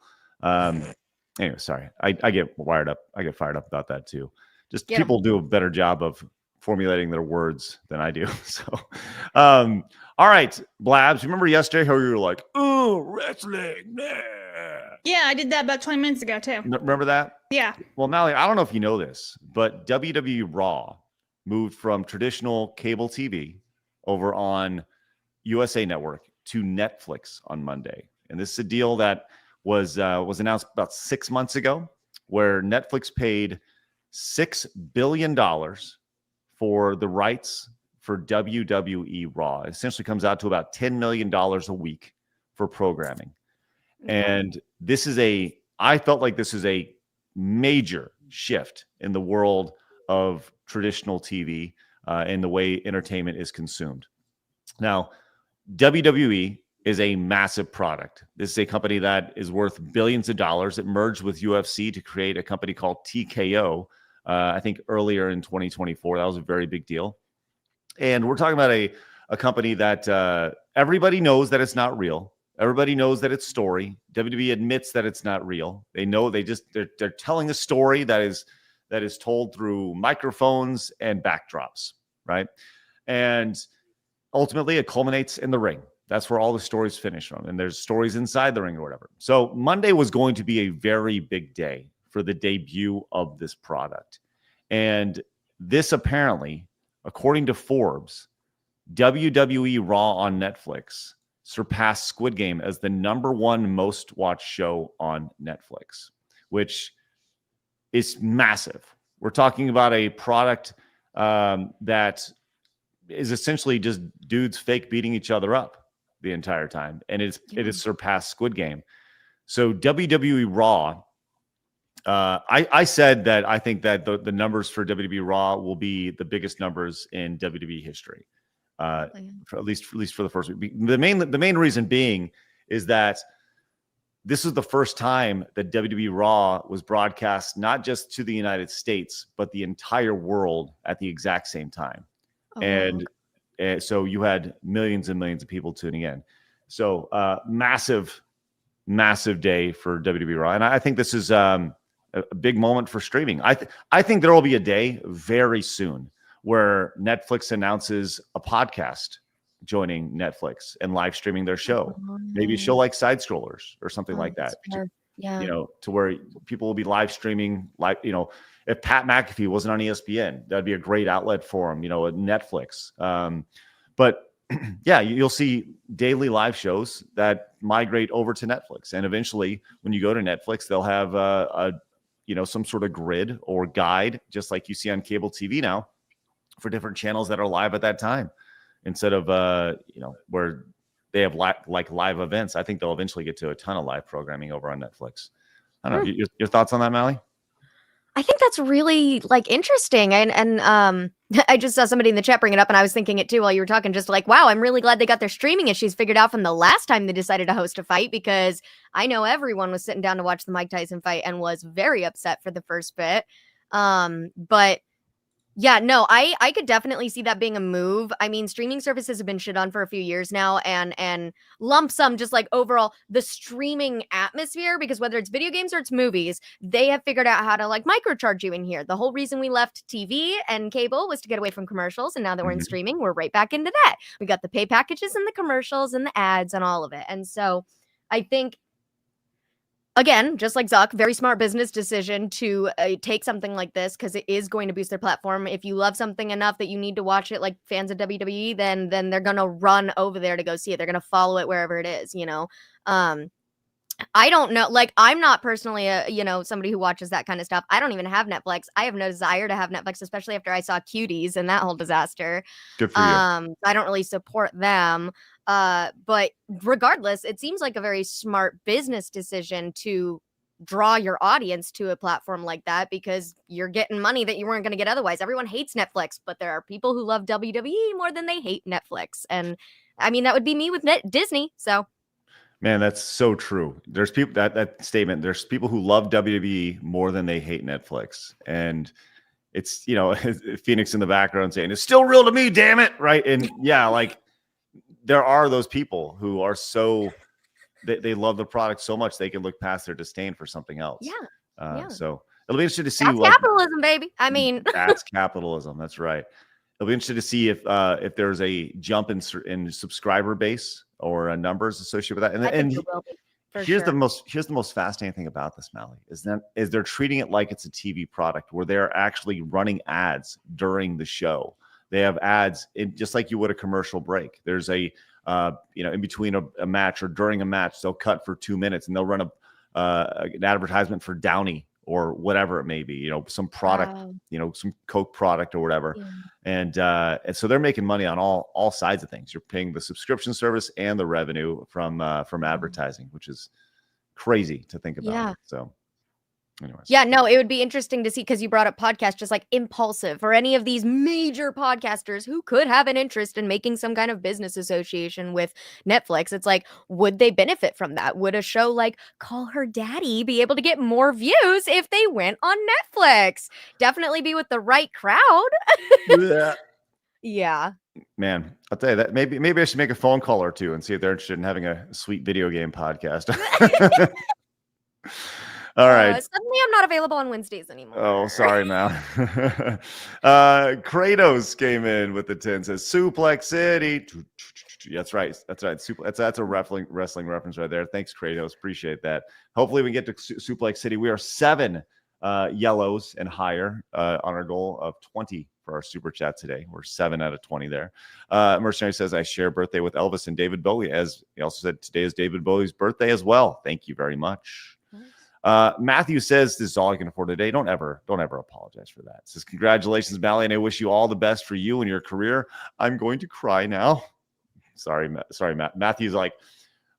Anyway, sorry. I get wired up. I get fired up about that too. Just people do a better job of formulating their words than I do. So, all right, Blabs, remember yesterday how you were like, oh, wrestling. Nah. Yeah, I did that about 20 minutes ago too. Remember that? Yeah. Well, Mally, I don't know if you know this, but WWE Raw moved from traditional cable TV over on USA Network to Netflix on Monday. And this is a deal that was announced about 6 months ago, where Netflix paid $6 billion for the rights for WWE Raw. It essentially comes out to about $10 million a week for programming. And I felt like this is a major shift in the world of traditional TV and the way entertainment is consumed. Now, WWE is a massive product. This is a company that is worth billions of dollars. It merged with UFC to create a company called TKO, I think earlier in 2024. That was a very big deal. And we're talking about a company that everybody knows that it's not real. Everybody knows that it's story. WWE admits that it's not real. They know they're telling a story that is told through microphones and backdrops, right? And ultimately it culminates in the ring. That's where all the stories finish from. And there's stories inside the ring or whatever. So Monday was going to be a very big day for the debut of this product. And this apparently, according to Forbes, WWE Raw on Netflix surpassed Squid Game as the #1 most watched show on Netflix, which is massive. We're talking about a product that is essentially just dudes fake beating each other up the entire time. And it has surpassed Squid Game. So WWE Raw, I said that I think that the numbers for WWE Raw will be the biggest numbers in WWE history. For at least for the first week. The main reason being is that this is the first time that WWE Raw was broadcast not just to the United States, but the entire world at the exact same time. And so you had millions and millions of people tuning in. So massive day for WWE Raw. And I think this is a big moment for streaming. I think there will be a day very soon where Netflix announces a podcast joining Netflix and live streaming their show. Maybe a show like Side Scrollers or something like that. Yeah. To where people will be live streaming, if Pat McAfee wasn't on ESPN, that'd be a great outlet for him, at Netflix. But yeah, you'll see daily live shows that migrate over to Netflix. And eventually when you go to Netflix, they'll have some sort of grid or guide, just like you see on cable TV now, for different channels that are live at that time, instead of where they have like live events. I think they'll eventually get to a ton of live programming over on Netflix. I don't know. Your thoughts on that, Mally? I think that's really interesting. And I just saw somebody in the chat bring it up, and I was thinking it too while you were talking, just like, wow, I'm really glad they got their streaming issues figured out from the last time they decided to host a fight, because I know everyone was sitting down to watch the Mike Tyson fight and was very upset for the first bit. But yeah, no, I could definitely see that being a move. I mean, streaming services have been shit on for a few years now, and lump sum, just like overall the streaming atmosphere, because whether it's video games or it's movies, they have figured out how to microcharge you in here. The whole reason we left TV and cable was to get away from commercials, and now that we're in streaming, we're right back into that. We got the pay packages and the commercials and the ads and all of it. And so I think, again, just like Zuck, very smart business decision to take something like this, because it is going to boost their platform. If you love something enough that you need to watch it, like fans of WWE, then they're going to run over there to go see it. They're going to follow it wherever it is, I don't know. I'm not personally somebody who watches that kind of stuff. I don't even have Netflix. I have no desire to have Netflix, especially after I saw Cuties and that whole disaster. Good for you. I don't really support them. But regardless, it seems like a very smart business decision to draw your audience to a platform like that, because you're getting money that you weren't going to get otherwise. Everyone hates Netflix, but there are people who love WWE more than they hate Netflix. And I mean, that would be me with Disney. So. Man, that's so true. There's people that statement. There's people who love WWE more than they hate Netflix, and it's Phoenix in the background saying it's still real to me, damn it, right? And yeah, there are those people who are so they love the product so much they can look past their disdain for something else. Yeah. So it'll be interesting to see. That's capitalism, baby. I mean, that's capitalism. That's right. It'll be interesting to see if there's a jump in subscriber base or numbers associated with that. And here's the most fascinating thing about this, Mally, is they're treating it like it's a TV product, where they're actually running ads during the show. They have ads just like you would a commercial break. There's in between a match or during a match, they'll cut for 2 minutes and they'll run an advertisement for Downy or whatever it may be, you know, some product, Wow. you know, some Coke product or whatever. Yeah. And so they're making money on all sides of things. You're paying the subscription service and the revenue from advertising, which is crazy to think about. Yeah. So anyways. Yeah, no, it would be interesting to see because you brought up podcasts, just like Impulsive or any of these major podcasters who could have an interest in making some kind of business association with Netflix. It's like, would they benefit from that? Would a show like Call Her Daddy be able to get more views if they went on Netflix? Definitely be with the right crowd. Yeah. Yeah. Man, I'll tell you that maybe I should make a phone call or two and see if they're interested in having a sweet video game podcast. All right. Suddenly I'm not available on Wednesdays anymore. Oh, sorry, Mal. Kratos came in with the 10, says Suplex City. That's right. That's a wrestling reference right there. Thanks, Kratos. Appreciate that. Hopefully we get to Suplex City. We are 7 yellows and higher on our goal of 20 for our super chat today. We're 7 out of 20 there. Mercenary says, I share birthday with Elvis and David Bowie. As he also said, today is David Bowie's birthday as well. Thank you very much. Matthew says, this is all I can afford today. Don't ever apologize for that. Says, congratulations, Mally, and I wish you all the best for you and your career. I'm going to cry now. Sorry, Matt. Matthew's like,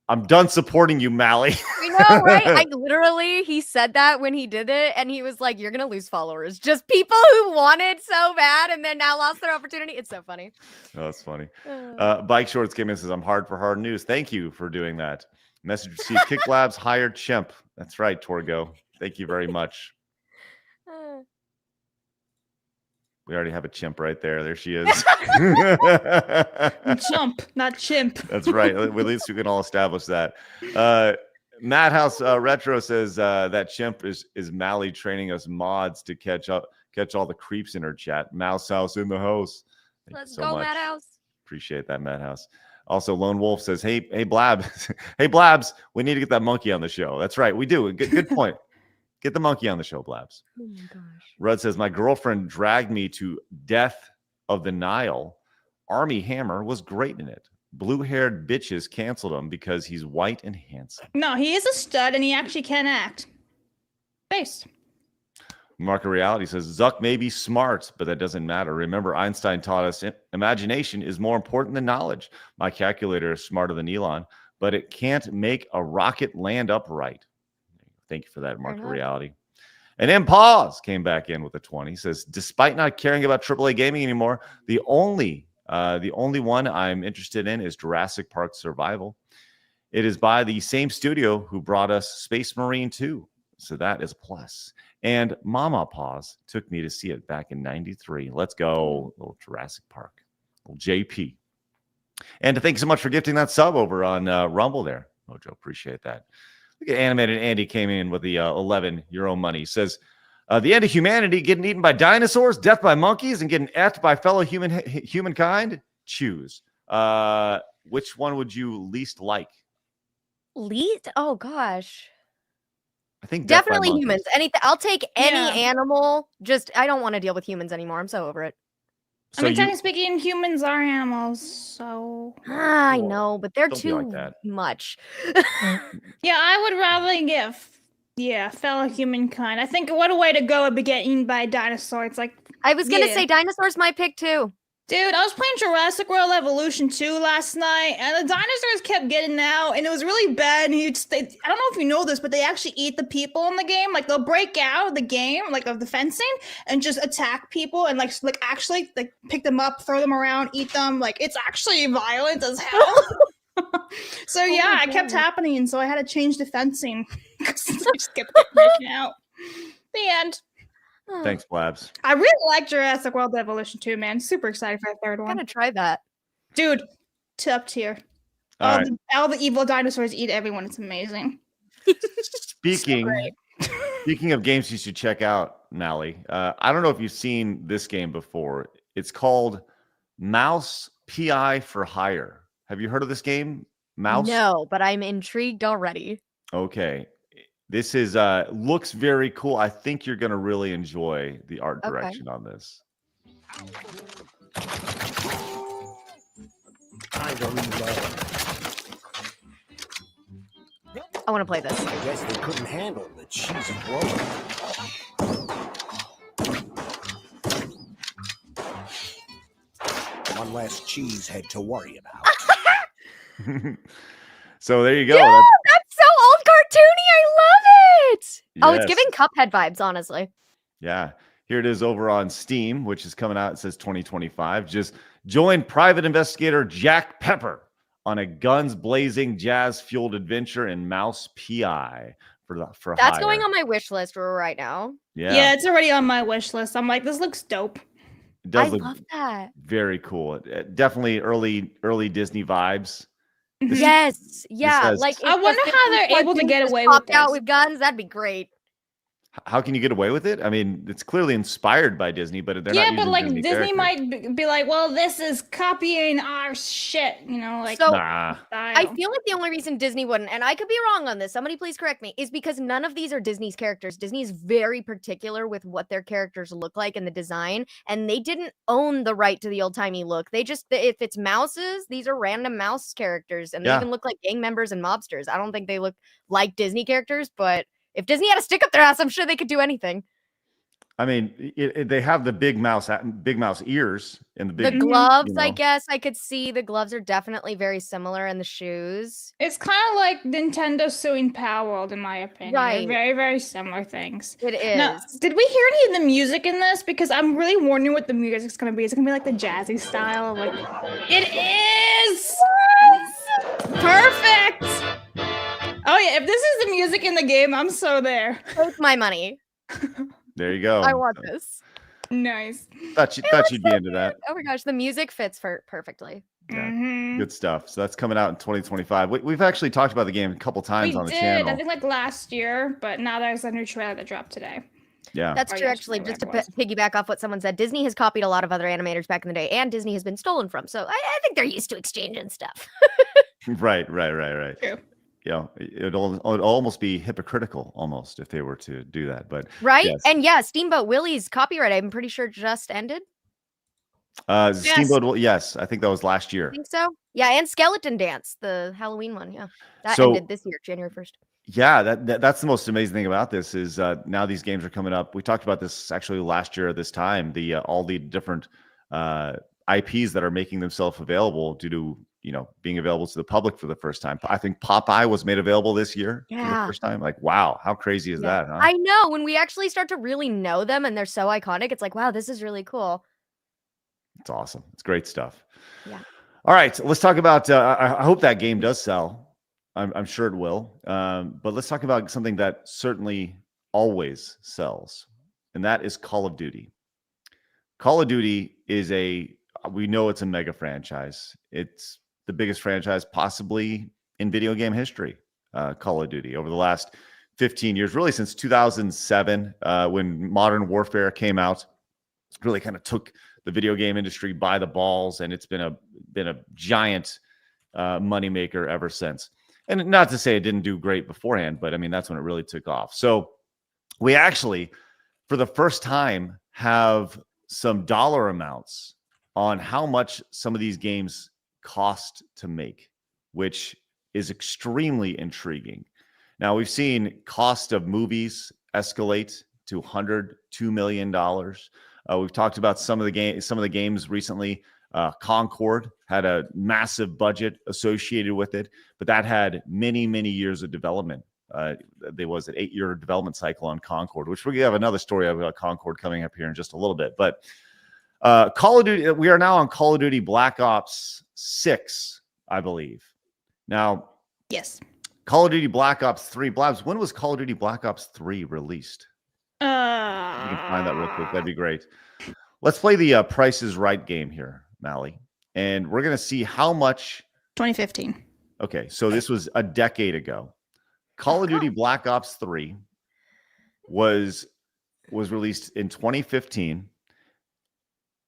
I'm done supporting you, Mally. I know, right? He said that when he did it, and he was like, you're going to lose followers. Just people who wanted so bad and then now lost their opportunity. It's so funny. Oh, that's funny. Bike Shorts came in and says, I'm hard for hard news. Thank you for doing that. Message received. Kick Labs hired Chimp. That's right, Torgo. Thank you very much. We already have a chimp right there. There she is. Chump, not chimp. That's right. At least we can all establish that. Madhouse Retro says that chimp is Mally training us mods to catch all the creeps in her chat. Mouse House in the house. Let's go, Madhouse. Appreciate that, Madhouse. Also, Lone Wolf says, hey, Blabs. Hey, Blabs, we need to get that monkey on the show. That's right. We do. Good point. Get the monkey on the show, Blabs. Oh, my gosh. Rudd says, my girlfriend dragged me to Death of the Nile. Armie Hammer was great in it. Blue-haired bitches canceled him because he's white and handsome. No, he is a stud and he actually can act. Based. Market Reality says, Zuck may be smart, but that doesn't matter. Remember, Einstein taught us imagination is more important than knowledge. My calculator is smarter than Elon, but it can't make a rocket land upright. Thank you for that, Market Reality. And then Pause came back in with a 20. Says, despite not caring about AAA gaming anymore, the only one I'm interested in is Jurassic Park Survival. It is by the same studio who brought us Space Marine 2. So that is a plus. And Mama Pause took me to see it back in '93. Let's go, little Jurassic Park, little JP. And to thank you so much for gifting that sub over on Rumble there, Mojo. Appreciate that. Look at Animated Andy came in with the 11 euro money. Says, the end of humanity, getting eaten by dinosaurs, death by monkeys, and getting effed by fellow humankind. Choose. Which one would you least like? Least? Oh, gosh. I think definitely humans. Anything. I'll take any Yeah. animal. Just I don't want to deal with humans anymore. I'm so over it. So I mean, technically speaking, humans are animals, so I know, but they're Don't be too like that. much. yeah, I would rather get fellow humankind. I think what a way to go would be getting eaten by a dinosaur. It's like I was gonna say dinosaurs my pick too. Dude, I was playing Jurassic World Evolution 2 last night, and the dinosaurs kept getting out, and it was really bad. And I don't know if you know this, but they actually eat the people in the game. Like, they'll break out of the game, like, of the fencing, and just attack people, and, like actually, like, pick them up, throw them around, eat them. Like, it's actually violent as hell. So, yeah, it kept happening, and so I had to change the fencing, because they just kept breaking out. The end. Thanks, Blabs. I really like Jurassic World Evolution 2, man. Super excited for the third one. I'm gonna try that. Dude, top tier. All All the evil dinosaurs eat everyone. It's amazing. Speaking of games you should check out, Mally, I don't know if you've seen this game before. It's called Mouse PI for Hire. Have you heard of this game, Mouse? No, but I'm intrigued already. Okay. This is looks very cool. I think you're going to really enjoy the art direction on this. I want to play this. I guess they couldn't handle the cheesy blow. one less cheesehead to worry about. So there you go. Yeah, that's so old cartoony. I love it. Oh, it's Yes. giving Cuphead vibes, honestly. Yeah. Here it is over on Steam, which is coming out. It says 2025. Just join private investigator Jack Pepper on a guns blazing, jazz fueled adventure in Mouse PI for That's hire. going on my wish list right now. Yeah, it's already on my wish list. I'm like, this looks dope. It does I look love that. very cool. Definitely early Disney vibes. Yes, yeah. says- Like I if wonder the how they're 15 able to get cartoons away just with popped out this. with guns. That'd be great. How can you get away with it? I mean, it's clearly inspired by Disney, but they're Yeah, not but using like Disney Disney characters. might be like, well, this is copying our shit, you know, like So Nah. I feel like the only reason Disney wouldn't, and I could be wrong on this, somebody please correct me, is because none of these are Disney's characters. Disney is very particular with what their characters look like and the design, and they didn't own the right to the old-timey look. They just, if it's mouses, these are random mouse characters, and they Yeah. even look like gang members and mobsters. I don't think they look like Disney characters, but if Disney had a stick up their ass, I'm sure they could do anything. I mean, they have the big mouse ears and the The big gloves, you I know. guess I could see the gloves are definitely very similar, and the shoes. it's kind of like Nintendo suing Power World, in my opinion. They're Right. very, very similar things. It is. Now, did we hear any of the music in this? Because I'm really wondering what the music's gonna be. Is it gonna be like the jazzy style? Like, it is. Perfect. Oh yeah, if this is the music in the game, I'm so there. Take my money. There you go. I want this. Nice. Thought you'd be into that. Oh my gosh, the music fits perfectly. Mhm. Good stuff. So that's coming out in 2025. We've actually talked about the game a couple times We on the did, channel. I think like last year, but now there's a new trailer that dropped today. Yeah. That's Or true, yesterday, actually. Just to whatever it piggyback off what someone said, Disney has copied a lot of other animators back in the day, and Disney has been stolen from. So I think they're used to exchanging stuff. Right. True. You know, it'd almost be hypocritical almost if they were to do that. But Right? yes. And yeah, Steamboat Willie's copyright, I'm pretty sure just ended. Steamboat, yes, I think that was last year. I think so. Yeah, and Skeleton Dance, the Halloween one. Yeah, that So- ended this year, January 1st. Yeah, that's the most amazing thing about this is now these games are coming up. We talked about this actually last year at this time. The all the different IPs that are making themselves available due to being available to the public for the first time. I think Popeye was made available this year for the Yeah. first time. Like, wow, how crazy is that? Huh? I know. When we actually start to really know them and they're so iconic, it's like, wow, this is really cool. It's awesome. It's great stuff. Yeah. All right, so let's talk about. I hope that game does sell. I'm sure it will. But let's talk about something that certainly always sells, and that is Call of Duty. Call of Duty is we know it's a mega franchise. It's the biggest franchise possibly in video game history. Call of Duty over the last 15 years, really since 2007, when Modern Warfare came out, really kind of took the video game industry by the balls, and it's been a giant moneymaker ever since. And not to say it didn't do great beforehand, but I mean, that's when it really took off. So we actually, for the first time, have some dollar amounts on how much some of these games cost to make, which is extremely intriguing. Now, we've seen cost of movies escalate to $100, $2 million. We've talked about some of the games recently. Concord had a massive budget associated with it, but that had many, many years of development. There was an 8-year development cycle on Concord, which we have another story about Concord coming up here in just a little bit. But Call of Duty, we are now on Call of Duty Black Ops 6, I believe. Now, yes. Call of Duty Black Ops 3. Blabs, when was Call of Duty Black Ops 3 released? You can find that real quick. That'd be great. Let's play the Price is Right game here, Mally. And we're going to see how much. 2015. Okay, so this was a decade ago. Call of Duty Black Ops 3 was released in 2015.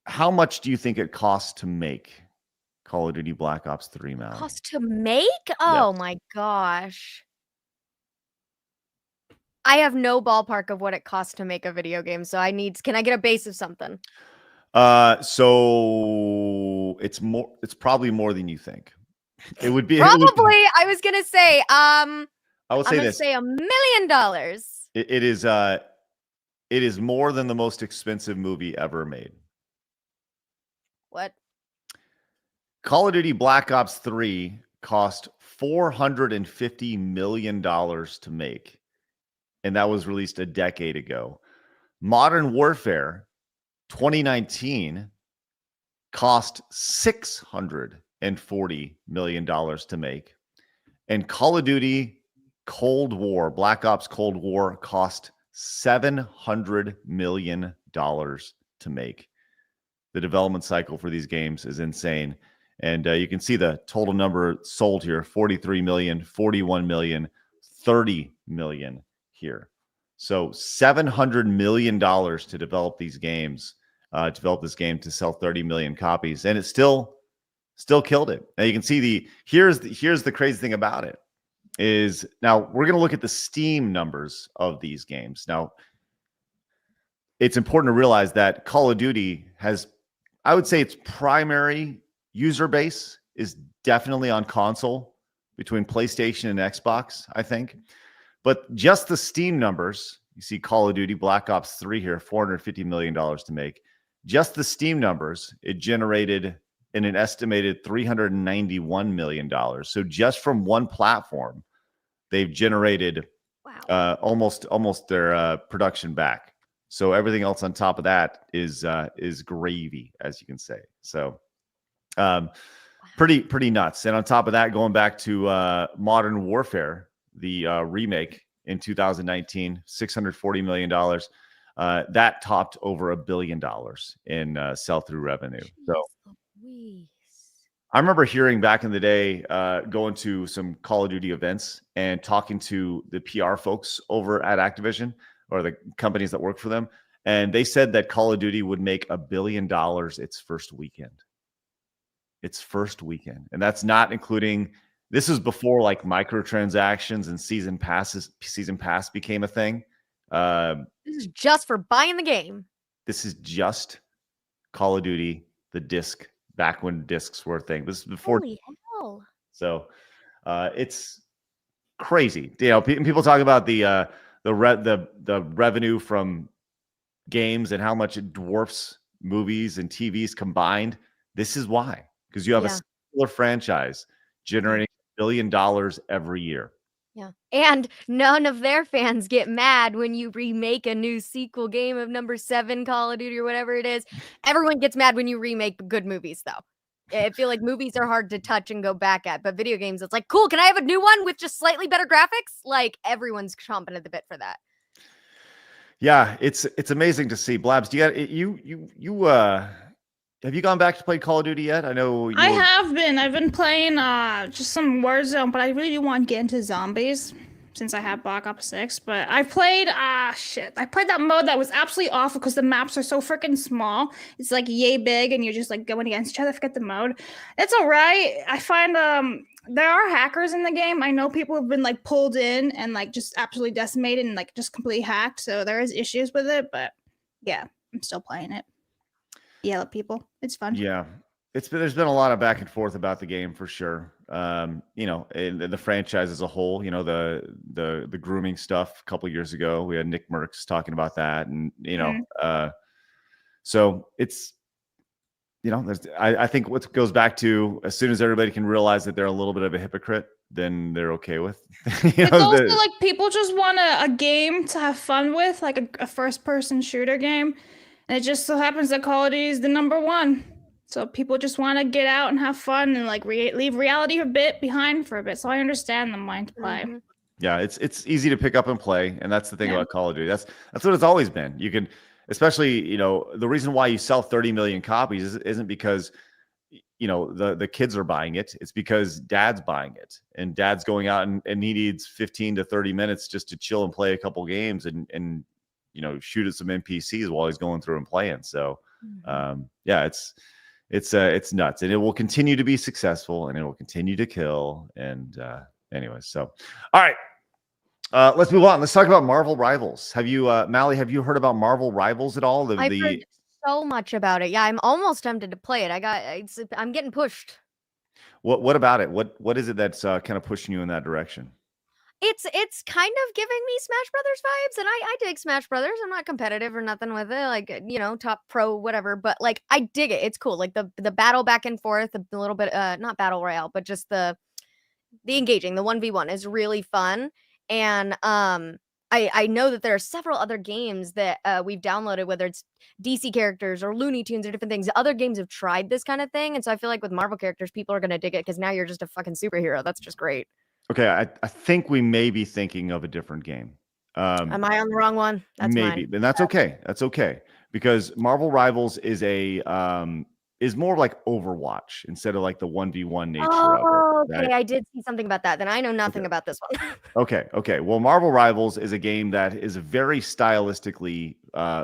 How much do you think it cost to make Call of Duty Black Ops 3, Mally? Cost to make? Oh my gosh. I have no ballpark of what it costs to make a video game, so can I get a base of something? So it's probably more than you think. It would be Probably. I was gonna say, I will say I'm gonna this. say $1 million. It is more than the most expensive movie ever made. What? Call of Duty Black Ops 3 cost $450 million to make, and that was released a decade ago. Modern Warfare 2019 cost $640 million to make, and Call of Duty Cold War, Black Ops Cold War, cost $700 million to make. The development cycle for these games is insane. And you can see the total number sold here, 43 million, 41 million, 30 million here. So $700 million to develop these games, develop this game to sell 30 million copies. And it still killed it. Now you can see here's the crazy thing about it is now we're going to look at the Steam numbers of these games. Now, it's important to realize that Call of Duty has, I would say its primary user base is definitely on console between PlayStation and Xbox, I think. But just the Steam numbers, you see Call of Duty Black Ops 3 here, $450 million to make. Just the Steam numbers, it generated in an estimated $391 million. So just from one platform, they've generated almost their production back. So everything else on top of that is gravy, as you can say. So pretty nuts. And on top of that, going back to Modern Warfare, the remake in 2019, $640 million. That topped over $1 billion in sell-through revenue. So I remember hearing back in the day, going to some Call of Duty events and talking to the PR folks over at Activision or the companies that work for them. And they said that Call of Duty would make $1 billion its first weekend. Its first weekend. And that's not including, this is before like microtransactions and season pass became a thing. This is just for buying the game. This is just Call of Duty, the disc, back when discs were a thing. This is before. Holy hell. So it's crazy. You know, people talk about the revenue from games and how much it dwarfs movies and TVs combined. This is why, because you have a similar franchise generating $1 billion every year. Yeah. And none of their fans get mad when you remake a new sequel game of number 7 Call of Duty or whatever it is. Everyone gets mad when you remake good movies, though. I feel like movies are hard to touch and go back at, but video games, it's like, cool, can I have a new one with just slightly better graphics? Like, everyone's chomping at the bit for that. Yeah, it's amazing to see. Blabs, do you have you gone back to play Call of Duty yet? I know I have been. I've been playing just some Warzone, but I really want to get into zombies since I have Black Ops 6. But I played I played that mode that was absolutely awful because the maps are so freaking small. It's like yay big and you're just like going against each other. I forget the mode. It's all right. I find there are hackers in the game. I know people have been like pulled in and like just absolutely decimated and like just completely hacked. So there is issues with it, but yeah, I'm still playing it. Yell at people. It's fun. Yeah. There's been a lot of back and forth about the game for sure. You know, and the franchise as a whole, you know, the grooming stuff a couple of years ago, we had Nick Merckx talking about that. And, you know, so it's, you know, I think what goes back to as soon as everybody can realize that they're a little bit of a hypocrite, then they're okay with. It's also like people just want a game to have fun with, like a first-person shooter game. And it just so happens that Call of Duty is the #1. So people just want to get out and have fun and like leave reality a bit behind for a bit. So I understand the mind to play. Yeah, it's easy to pick up and play. And that's the thing about Call of Duty. That's what it's always been. You can, especially, you know, the reason why you sell 30 million copies isn't because, you know, the kids are buying it. It's because dad's buying it and dad's going out and he needs 15 to 30 minutes just to chill and play a couple games and you know, shoot at some NPCs while he's going through and playing. So yeah, it's nuts, and it will continue to be successful and it will continue to kill. And anyways, so all right, let's move on. Let's talk about Marvel Rivals. Have you Mally, have you heard about Marvel Rivals at all? I've heard so much about it. Yeah, I'm almost tempted to play it. I'm getting pushed. What about it? What is it that's kind of pushing you in that direction? It's kind of giving me Smash Brothers vibes, and I dig Smash Brothers. I'm not competitive or nothing with it, like, top pro whatever, but like I dig it. It's cool. Like the battle back and forth, the little bit not battle royale, but just the engaging, the 1v1 is really fun. And I know that there are several other games that we've downloaded, whether it's DC characters or Looney Tunes or different things. Other games have tried this kind of thing, and so I feel like with Marvel characters, people are gonna dig it because now you're just a fucking superhero. That's just great. Okay, I think we may be thinking of a different game. Am I on the wrong one? That's maybe, mine. and that's okay. That's okay because Marvel Rivals is is more like Overwatch instead of like the 1v1 nature of it. Okay, Right? I did see something about that. Then I know nothing about this one. Okay. Well, Marvel Rivals is a game that is very stylistically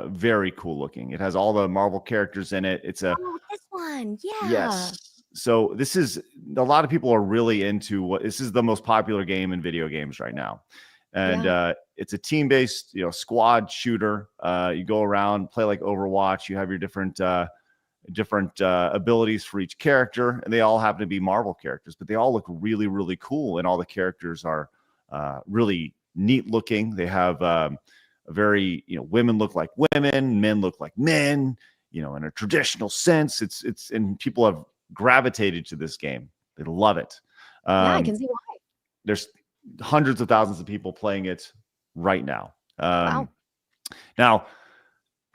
very cool looking. It has all the Marvel characters in it. It's a This one, yeah. yes. So this is a lot of people are really into this is the most popular game in video games right now. And it's a team-based, squad shooter. You go around, play like Overwatch. You have your different abilities for each character, and they all happen to be Marvel characters, but they all look really, really cool. And all the characters are really neat looking. They have a very, women look like women, men look like men, in a traditional sense. It's and people have gravitated to this game. They love it. Yeah, I can see why. There's hundreds of thousands of people playing it right now. Wow. Now,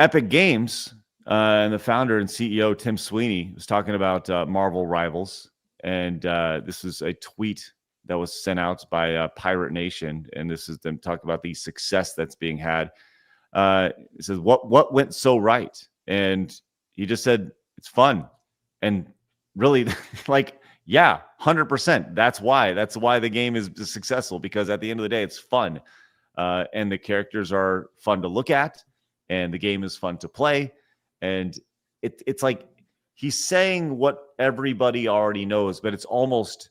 Epic Games and the founder and CEO Tim Sweeney was talking about Marvel Rivals, and this is a tweet that was sent out by Pirate Nation, and this is them talking about the success that's being had. It says, "What went so right?" And he just said, "It's fun," and really, like, yeah, 100%. That's why the game is successful, because at the end of the day, it's fun, and the characters are fun to look at, and the game is fun to play. And it's like he's saying what everybody already knows, but it's almost,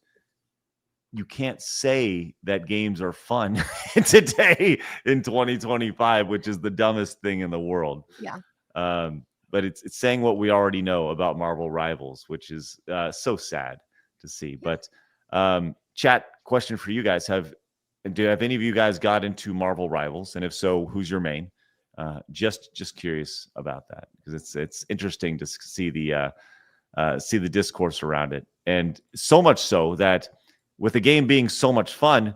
you can't say that games are fun today in 2025, which is the dumbest thing in the world. Yeah. But it's saying what we already know about Marvel Rivals, which is so sad to see. But chat, question for you guys: have any of you guys got into Marvel Rivals? And if so, who's your main? Just curious about that, because it's interesting to see the discourse around it, and so much so that with the game being so much fun,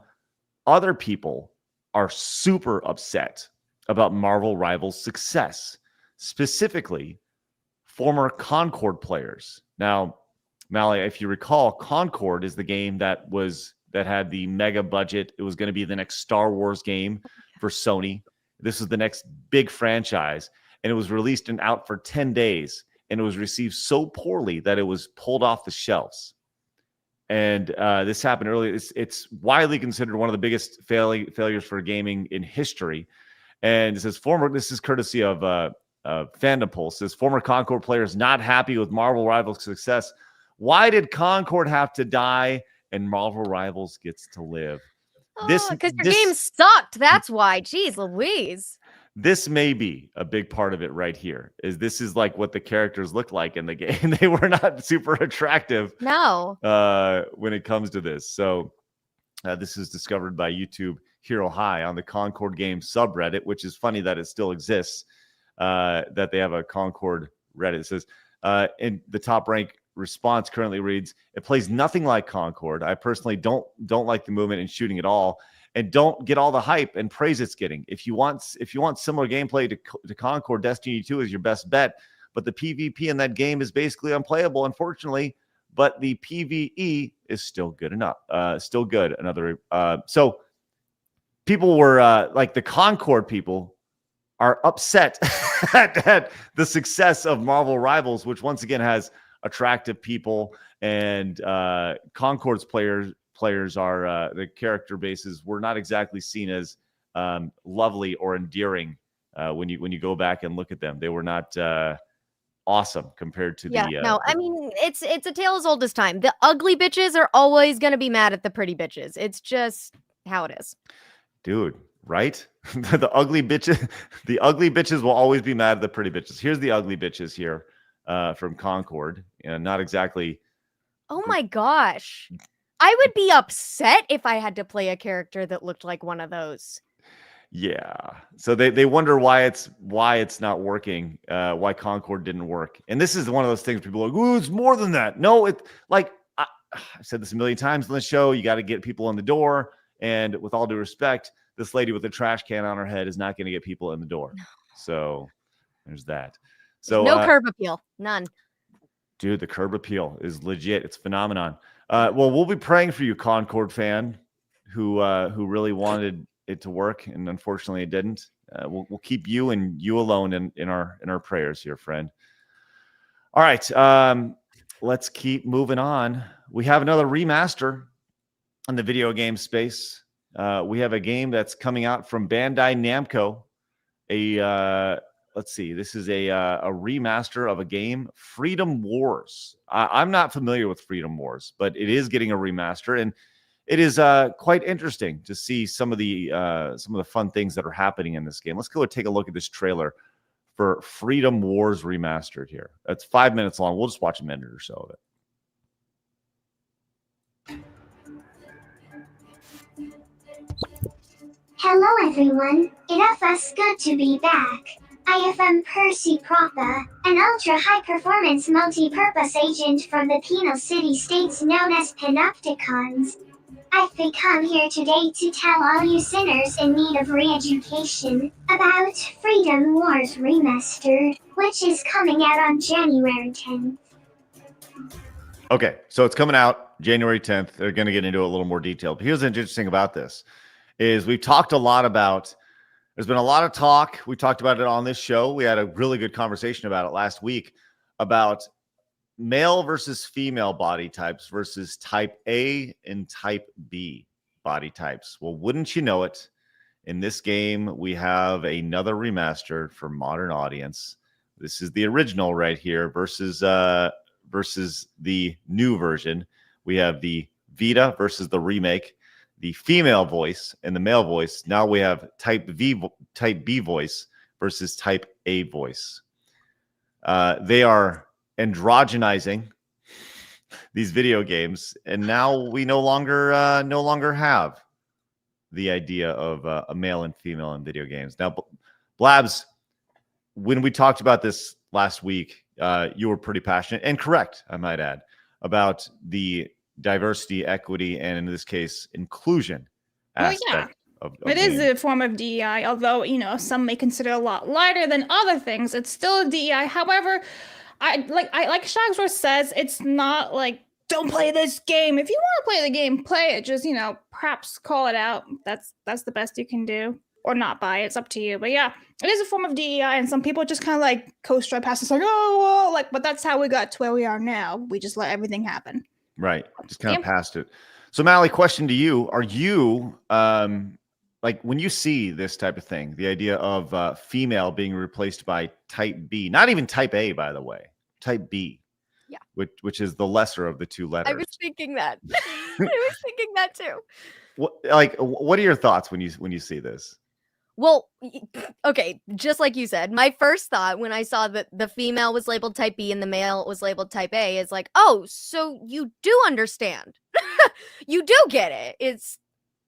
other people are super upset about Marvel Rivals' success, specifically former Concord players. Now, Mally, if you recall, Concord is the game that had the mega budget. It was going to be the next Star Wars game for Sony. This is the next big franchise, and it was released and out for 10 days, and it was received so poorly that it was pulled off the shelves. And this happened earlier. It's widely considered one of the biggest failures for gaming in history. And it says this is courtesy of Fandom Pulse. Says former Concord players not happy with Marvel Rivals' success. Why did Concord have to die and Marvel Rivals gets to live? Because your game sucked. That's why. Jeez Louise. This may be a big part of it right here. This is like what the characters look like in the game. They were not super attractive. No. When it comes to this. So this is discovered by YouTube Hero High on the Concord Game subreddit, which is funny that it still exists. That they have a Concord Reddit. It says, in the top rank response currently reads, "It plays nothing like Concord. I personally don't like the movement and shooting at all, and don't get all the hype and praise it's getting. If you want similar gameplay to Concord, Destiny 2 is your best bet, but the PvP in that game is basically unplayable, unfortunately. But the PvE is still good enough. Still good." So people were like, the Concord people are upset at the success of Marvel Rivals, which once again has attractive people, and Concord's players are the character bases were not exactly seen as lovely or endearing when you go back and look at them. They were not awesome compared to I mean, it's a tale as old as time. The ugly bitches are always going to be mad at the pretty bitches. It's just how it is, dude. Right? The ugly bitches will always be mad at the pretty bitches. Here's the ugly bitches here from Concord. Not exactly. Oh my gosh. I would be upset if I had to play a character that looked like one of those. Yeah. So they wonder why it's not working, why Concord didn't work. And this is one of those things people are like, oh, it's more than that. No, it like I've said this a million times on the show. You got to get people in the door. And with all due respect, this lady with the trash can on her head is not going to get people in the door. No. So there's that. So no curb appeal. None. Dude, the curb appeal is legit. It's a phenomenon. Well, we'll be praying for you, Concord fan, who really wanted it to work, and unfortunately it didn't. We'll keep you and you alone in our prayers here, friend. All right, let's keep moving on. We have another remaster in the video game space. We have a game that's coming out from Bandai Namco. Let's see. This is a remaster of a game, Freedom Wars. I'm not familiar with Freedom Wars, but it is getting a remaster, and it is quite interesting to see some of the fun things that are happening in this game. Let's go and take a look at this trailer for Freedom Wars Remastered here. It's 5 minutes long. We'll just watch a minute or so of it. Hello everyone, it feels good to be back. I am Percy Proper, an ultra-high-performance multi-purpose agent from the penal city-states known as Panopticons. I've come here today to tell all you sinners in need of re-education about Freedom Wars Remastered, which is coming out on January 10th. Okay, so it's coming out January 10th. They're going to get into it a little more detail. But here's the interesting about this is we've talked a lot about, there's been a lot of talk. We talked about it on this show. We had a really good conversation about it last week about male versus female body types versus type A and type B body types. Well, wouldn't you know it? In this game, we have another remaster for modern audience. This is the original right here versus the new version. We have the Vita versus the remake, the female voice and the male voice. Now we have type B voice versus type A voice. They are androgenizing these video games, and now we no longer have the idea of a male and female in video games. Now, Blabs, when we talked about this last week, you were pretty passionate and correct, I might add, about the diversity, equity, and in this case, inclusion aspect. It is a form of DEI, although, some may consider it a lot lighter than other things. It's still a DEI. However, I like Shagsworth says, it's not like, don't play this game. If you want to play the game, play it. Just, perhaps call it out. That's the best you can do. Or not buy it. It's up to you. But yeah, it is a form of DEI, and some people just kind of like coast right past. It's like, oh, well, but that's how we got to where we are now. We just let everything happen. Right. Just kind of past it. So, Mally, question to you. Are you, like, when you see this type of thing, the idea of female being replaced by type B, not even type A, by the way, type B. Yeah. Which is the lesser of the two letters. I was thinking that. I was thinking that too. What are your thoughts when you see this? Well, okay, just like you said, my first thought when I saw that the female was labeled type B and the male was labeled type A is like, oh, so you do understand. You do get it. It's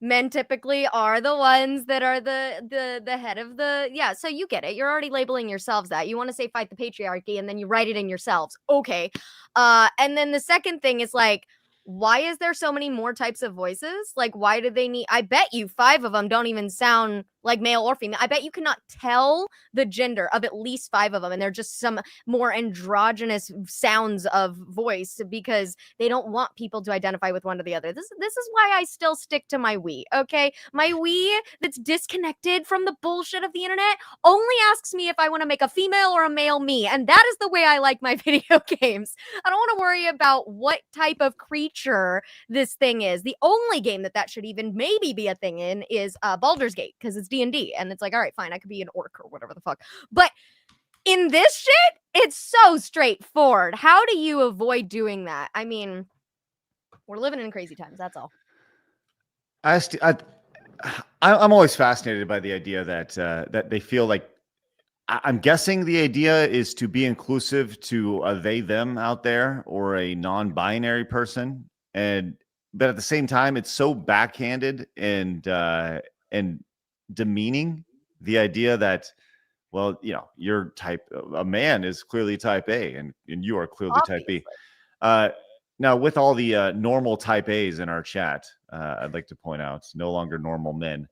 men typically are the ones that are the head of the, yeah, so you get it. You're already labeling yourselves that. You want to say fight the patriarchy and then you write it in yourselves. Okay. And then the second thing is like, why is there so many more types of voices? Like, why do they need, I bet you 5 of them don't even sound like male or female. I bet you cannot tell the gender of at least 5 of them. And they're just some more androgynous sounds of voice because they don't want people to identify with one or the other. This is why I still stick to my Wii, okay? My Wii that's disconnected from the bullshit of the internet only asks me if I want to make a female or a male me. And that is the way I like my video games. I don't want to worry about what type of creature this thing is. The only game that should even maybe be a thing in is Baldur's Gate, because it's D&D, and it's like, all right, fine, I could be an orc or whatever the fuck. But in this shit, it's so straightforward. How do you avoid doing that? I mean, we're living in crazy times. That's all. I'm always fascinated by the idea that they feel like, I'm guessing the idea is to be inclusive to a they them out there or a non-binary person, but at the same time, it's so backhanded and demeaning. The idea that, well, you know, you're a man is clearly type A, and you are clearly type B. Now, with all the normal type A's in our chat, I'd like to point out, no longer normal men.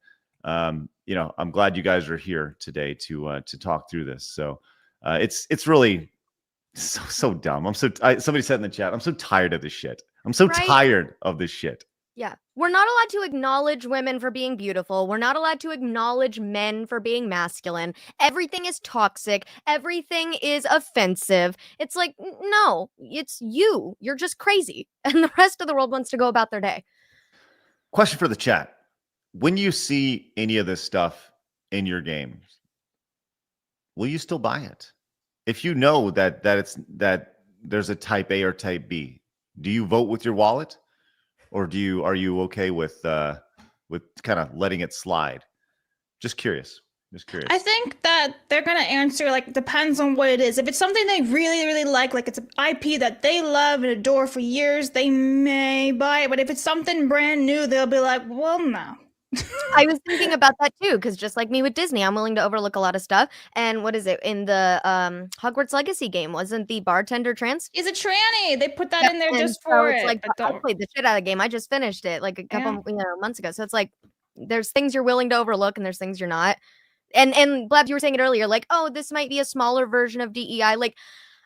You know, I'm glad you guys are here today to talk through this. So it's really so dumb. Somebody said in the chat, I'm so tired of this shit. I'm so tired of this shit. Yeah. We're not allowed to acknowledge women for being beautiful. We're not allowed to acknowledge men for being masculine. Everything is toxic. Everything is offensive. It's like, no, it's you. You're just crazy. And the rest of the world wants to go about their day. Question for the chat. When you see any of this stuff in your games, will you still buy it? If you know that there's a type A or type B, do you vote with your wallet? Or are you okay with kind of letting it slide? Just curious. I think that they're gonna answer like depends on what it is. If it's something they really, really like it's an IP that they love and adore for years, they may buy it. But if it's something brand new, they'll be like, well, no. I was thinking about that too, because just like me with Disney, I'm willing to overlook a lot of stuff. And what is it in the Hogwarts Legacy game? Wasn't the bartender trans? Is a tranny? They put that in there just for it's it. like I played the shit out of the game. I just finished it like a couple months ago. So it's like there's things you're willing to overlook, and there's things you're not. And Blabs, you were saying it earlier, like, oh, this might be a smaller version of DEI. Like,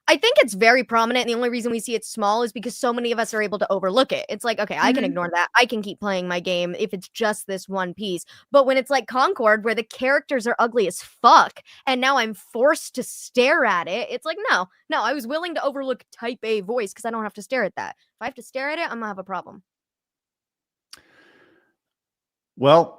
I think it's very prominent. And the only reason we see it small is because so many of us are able to overlook it. It's like, okay, I can ignore that. I can keep playing my game if it's just this one piece. But when it's like Concord, where the characters are ugly as fuck, and now I'm forced to stare at it, it's like, no, I was willing to overlook type A voice because I don't have to stare at that. If I have to stare at it, I'm gonna have a problem. Well,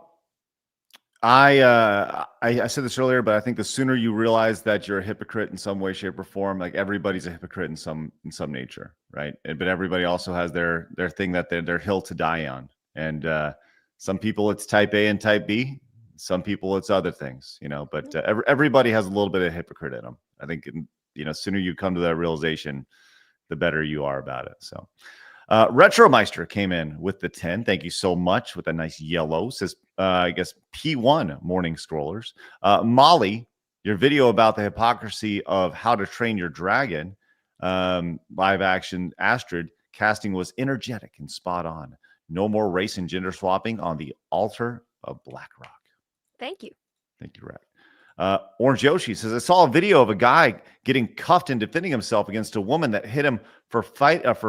I said this earlier, but I think the sooner you realize that you're a hypocrite in some way, shape, or form, like everybody's a hypocrite in some nature, right? But everybody also has their thing that their hill to die on. And some people it's type A and type B. Some people it's other things, you know. But everybody has a little bit of hypocrite in them. I think sooner you come to that realization, the better you are about it. So. Retromeister came in with the 10. Thank you so much with a nice yellow. Says, I guess, P1 morning scrollers. Molly, your video about the hypocrisy of How to Train Your Dragon, live action Astrid, casting was energetic and spot on. No more race and gender swapping on the altar of Blackrock. Thank you. Thank you, Rat. Orange Yoshi says, I saw a video of a guy getting cuffed and defending himself against a woman that hit him for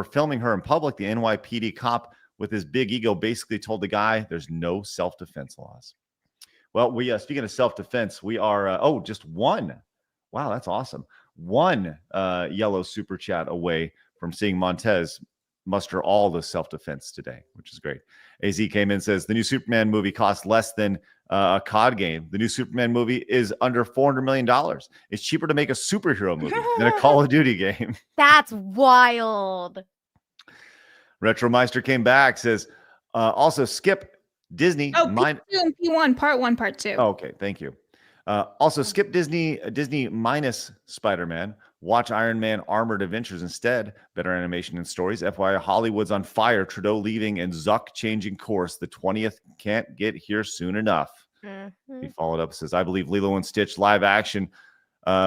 filming her in public. The NYPD cop with his big ego basically told the guy there's no self-defense laws. Well, we speaking of self-defense, we are just one. Wow, that's awesome. One yellow super chat away from seeing Montez muster all the self-defense today, which is great. AZ came in and says the new Superman movie costs less than a COD game. The new Superman movie is under $400 million. It's cheaper to make a superhero movie than a Call of Duty game. That's wild. Retromeister came back, says, also skip Disney. P2 and P1, part 1, part 2. Oh, okay, thank you. Also skip Disney minus Spider-Man. Watch Iron Man Armored Adventures instead. Better animation and stories. FYI, Hollywood's on fire. Trudeau leaving and Zuck changing course. The 20th can't get here soon enough. He followed up, says, I believe Lilo and Stitch live action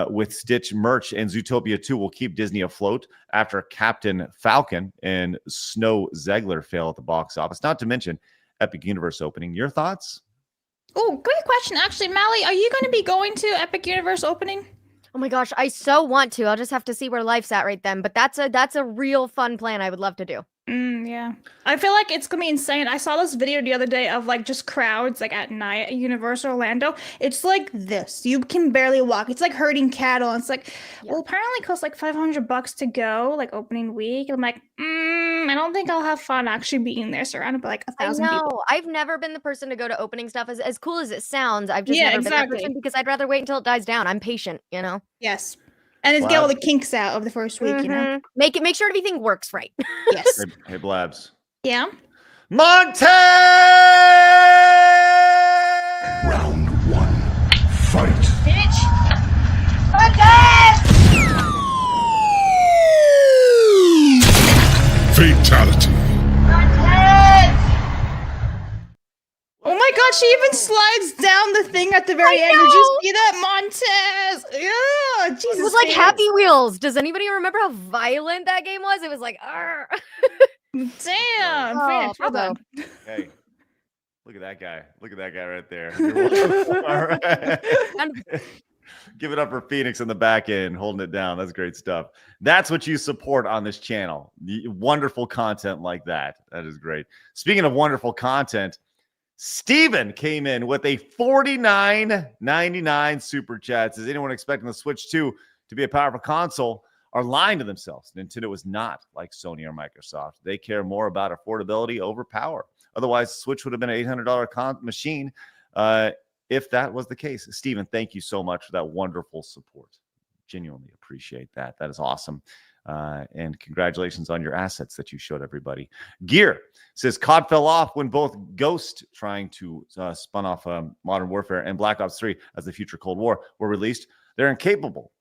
with Stitch merch and Zootopia 2 will keep Disney afloat after Captain Falcon and Snow Zegler fail at the box office. Not to mention Epic Universe opening. Your thoughts? Oh, good question. Actually, Mally, are you going to be going to Epic Universe opening? Oh my gosh, I so want to. I'll just have to see where life's at right then. But that's a real fun plan I would love to do. Yeah. I feel like it's gonna be insane. I saw this video the other day of like just crowds like at night at Universal Orlando. It's like this. You can barely walk. It's like herding cattle. And it's like, well, apparently it costs like $500 to go, like opening week. I'm like, I don't think I'll have fun actually being there surrounded by like 1,000 people. I've never been the person to go to opening stuff. As cool as it sounds, I've just never been that person because I'd rather wait until it dies down. I'm patient, you know? Yes. And it's get all the kinks out of the first week, you know? Make sure everything works right. Yes. Hey, Blabs. Yeah? Montez! Round 1. Fight. Bitch! Montez! Fatality. Montez! god, she even slides down the thing at the very end. Did you see that, Montez? Yeah, Jesus. It was like Phoenix. Happy Wheels. Does anybody remember how violent that game was? It was like, arr. Damn, Oh, Phoenix, well bravo. done. Hey, look at that guy. Look at that guy right there. All right. Give it up for Phoenix in the back end, holding it down. That's great stuff. That's what you support on this channel. Wonderful content like that. That is great. Speaking of wonderful content, Steven came in with a $49.99 super chats. Is anyone expecting the Switch 2 to be a powerful console are lying to themselves. Nintendo is not like Sony or Microsoft. They care more about affordability over power. Otherwise, Switch would have been an $800 machine if that was the case. Steven, thank you so much for that wonderful support. Genuinely appreciate that. That is awesome. And congratulations on your assets that you showed everybody. Gear says COD fell off when both Ghost, trying to spun off Modern Warfare, and Black Ops 3 as the future Cold War were released. They're incapable.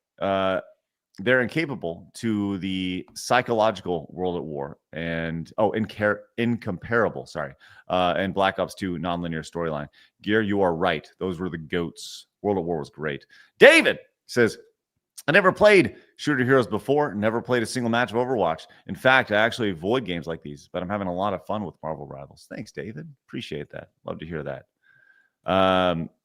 They're incapable to the psychological World at War and incomparable. Sorry, and Black Ops 2 nonlinear storyline. Gear, you are right. Those were the goats. World at War was great. David says, I never played Shooter Heroes before, never played a single match of Overwatch. In fact, I actually avoid games like these, but I'm having a lot of fun with Marvel Rivals. Thanks, David. Appreciate that. Love to hear that.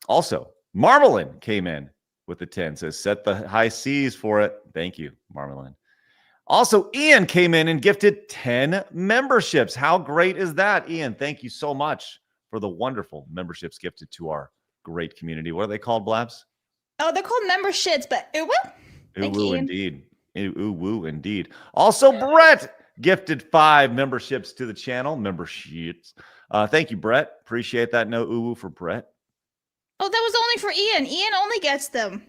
Also, Marmalin came in with the 10, says, set the high C's for it. Thank you, Marmalin. Also, Ian came in and gifted 10 memberships. How great is that, Ian? Thank you so much for the wonderful memberships gifted to our great community. What are they called, Blabs? Oh, they're called memberships, but ooh, woo. Thank you, Ian. Indeed. Ooh, woo, indeed. Also, Brett gifted 5 memberships to the channel. Memberships. Thank you, Brett. Appreciate that. No ooh, woo for Brett. Oh, that was only for Ian. Ian only gets them.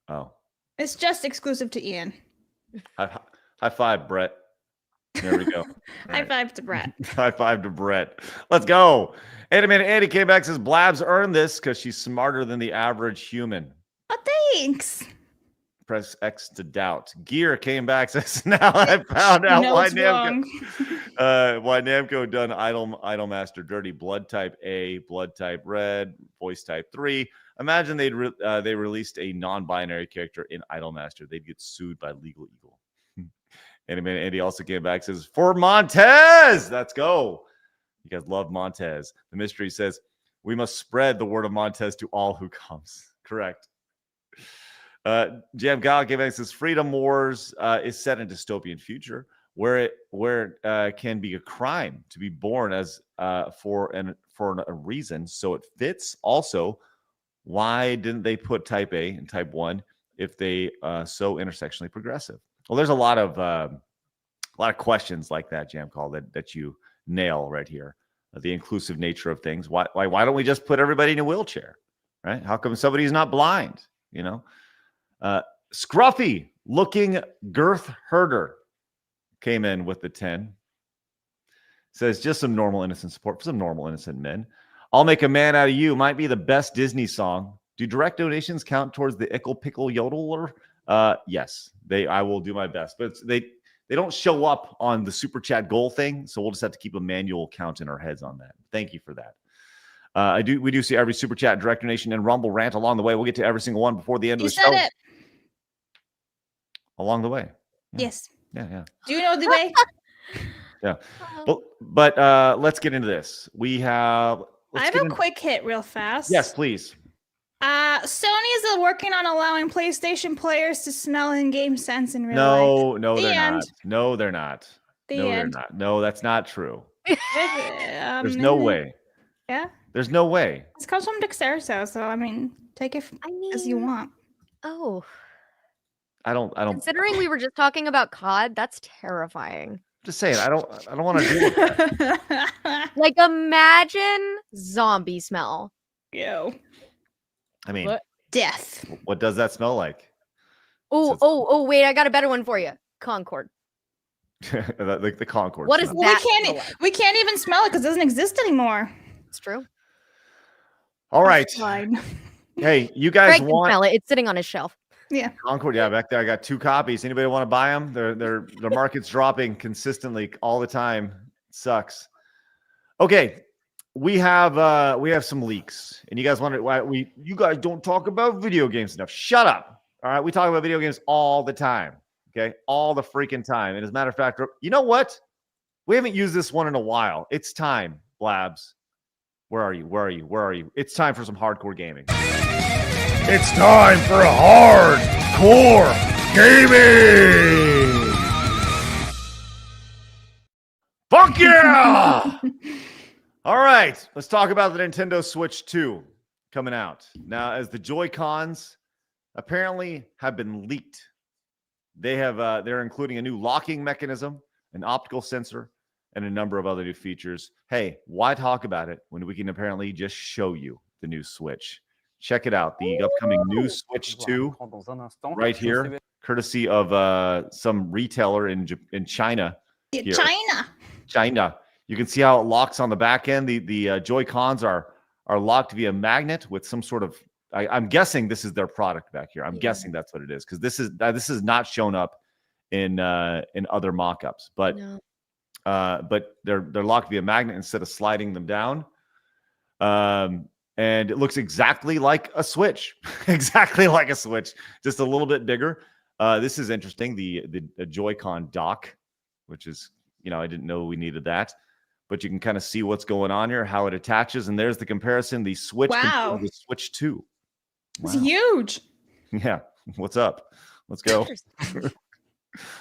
Oh. It's just exclusive to Ian. High five, Brett. There we go. High five to Brett. High five to Brett. Let's go. Andy came back, says, Blabs earned this because she's smarter than the average human. Oh, thanks. Press X to doubt. Gear came back, says, now I found out why Namco done Idolmaster dirty. Blood type A, blood type red, voice type 3. Imagine they released a non-binary character in Idolmaster. They'd get sued by Legal Eagle. Andy also came back, says, for Montez. Let's go. You guys love Montez. The mystery says, we must spread the word of Montez to all who comes. Correct. Jam Gal came back, says, Freedom Wars is set in a dystopian future where it can be a crime to be born as for a reason. So it fits. Also, why didn't they put type A and type 1 if they so intersectionally progressive? Well, there's a lot of questions like that, Jam Call, that you nail right here. The inclusive nature of things. Why don't we just put everybody in a wheelchair? Right? How come somebody's not blind? You know, scruffy looking girth herder came in with the 10. Says, just some normal innocent support for some normal innocent men. I'll make a man out of you might be the best Disney song. Do direct donations count towards the ickle pickle yodeler? Yes, I will do my best, but they don't show up on the super chat goal thing, so we'll just have to keep a manual count in our heads on that. Thank you for that. We do see every super chat, direct donation, and Rumble rant along the way. We'll get to every single one before the end of the show. You said it. Along the way. Yeah. Yes. Yeah. Do you know the way? Yeah. But let's get into this. I have a quick hit real fast. Yes, please. Sony is working on allowing PlayStation players to smell in-game scents in real life. No, they're not. No, they're not. They're not. No, that's not true. There's no way. Yeah? There's no way. This comes from Dexerto, so I mean, take it as you want. Oh. I don't. Considering we were just talking about COD, that's terrifying. Just saying, I don't want to deal with that. Like, imagine zombie smell. Ew. I mean, What? Death. What does that smell like? Oh, wait, I got a better one for you. Concord. Like the Concord. What is smell. that? We can't even smell it because it doesn't exist anymore. It's true. All right. Fine. Hey, you guys Craig can want smell it. It's sitting on his shelf. Yeah. Concord? Yeah, back there. I got 2 copies. Anybody want to buy them? Their market's dropping consistently all the time. It sucks. Okay. we have some leaks, and you guys wonder why you guys don't talk about video games enough. Shut up. All right, we talk about video games all the time. Okay, all the freaking time. And as a matter of fact, you know what? We haven't used this one in a while. It's time, Blabs. Where are you? Where are you? Where are you? It's time for some hardcore gaming. It's time for hardcore gaming. Fuck yeah! All right, let's talk about the Nintendo Switch 2 coming out. Now, as the Joy-Cons apparently have been leaked, they're including a new locking mechanism, an optical sensor, and a number of other new features. Hey, why talk about it when we can apparently just show you the new Switch? Check it out, the upcoming new Switch 2 right here, courtesy of some retailer in China. Here. China. You can see how it locks on the back end. The Joy-Cons are locked via magnet with some sort of. I'm guessing this is their product back here. I'm guessing that's what it is, because this is not shown up in other mock-ups, but they're locked via magnet instead of sliding them down. And it looks exactly like a Switch, exactly like a Switch, just a little bit bigger. This is interesting. The Joy-Con dock, which is, I didn't know we needed that. But you can kind of see what's going on here, how it attaches. And there's the comparison, the Switch compared to the Switch 2. Wow. It's huge. Yeah. What's up? Let's go.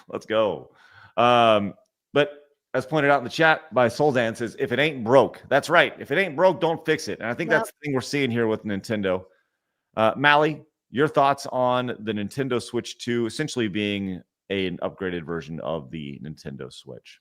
Let's go. But as pointed out in the chat by Soldan, says, if it ain't broke, that's right. If it ain't broke, don't fix it. And I think that's the thing we're seeing here with Nintendo. Mally, your thoughts on the Nintendo Switch 2 essentially being an upgraded version of the Nintendo Switch?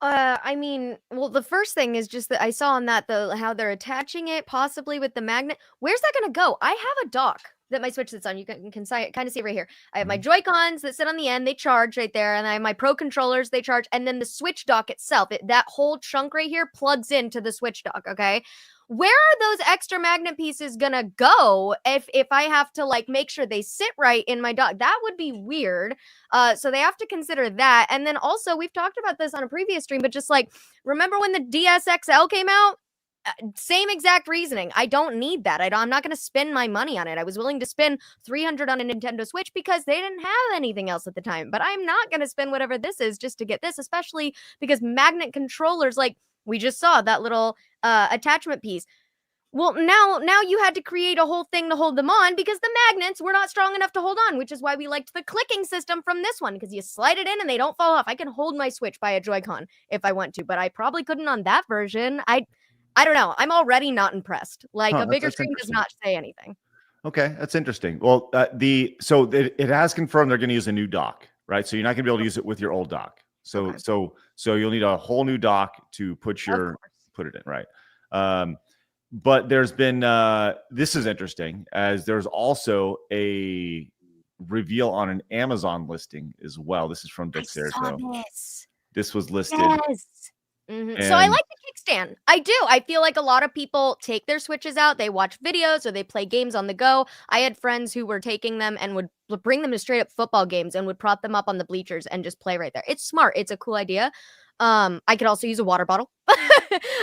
I mean, well, the first thing is just that I saw on that how they're attaching it possibly with the magnet. Where's that going to go? I have a dock that my Switch sits on. You can kind of see it right here. I have my Joy-Cons that sit on the end. They charge right there. And I have my Pro controllers. They charge. And then the Switch dock itself, that whole chunk right here plugs into the Switch dock, okay? Where are those extra magnet pieces gonna go if I have to make sure they sit right in my dock? That would be weird. So they have to consider that. And then also, we've talked about this on a previous stream, but just remember when the DS XL came out? Same exact reasoning. I don't need that. I'm not going to spend my money on it. I was willing to spend $300 on a Nintendo Switch because they didn't have anything else at the time. But I'm not going to spend whatever this is just to get this, especially because magnet controllers, we just saw that little attachment piece. Well, now you had to create a whole thing to hold them on because the magnets were not strong enough to hold on, which is why we liked the clicking system from this one, because you slide it in and they don't fall off. I can hold my Switch by a Joy-Con if I want to, but I probably couldn't on that version. I don't know. I'm already not impressed. A bigger screen does not say anything. Okay, that's interesting. Well, it has confirmed they're going to use a new dock, right? So you're not going to be able to use it with your old dock. So you'll need a whole new dock to put it in, right? But there's been this is interesting, as there's also a reveal on an Amazon listing as well. This is from Dexerto. This was listed. Yes. Mm-hmm. So I like the kickstand. I do. I feel like a lot of people take their Switches out, they watch videos or they play games on the go. I had friends who were taking them and would bring them to straight up football games and would prop them up on the bleachers and just play right there. It's smart. It's a cool idea. I could also use a water bottle.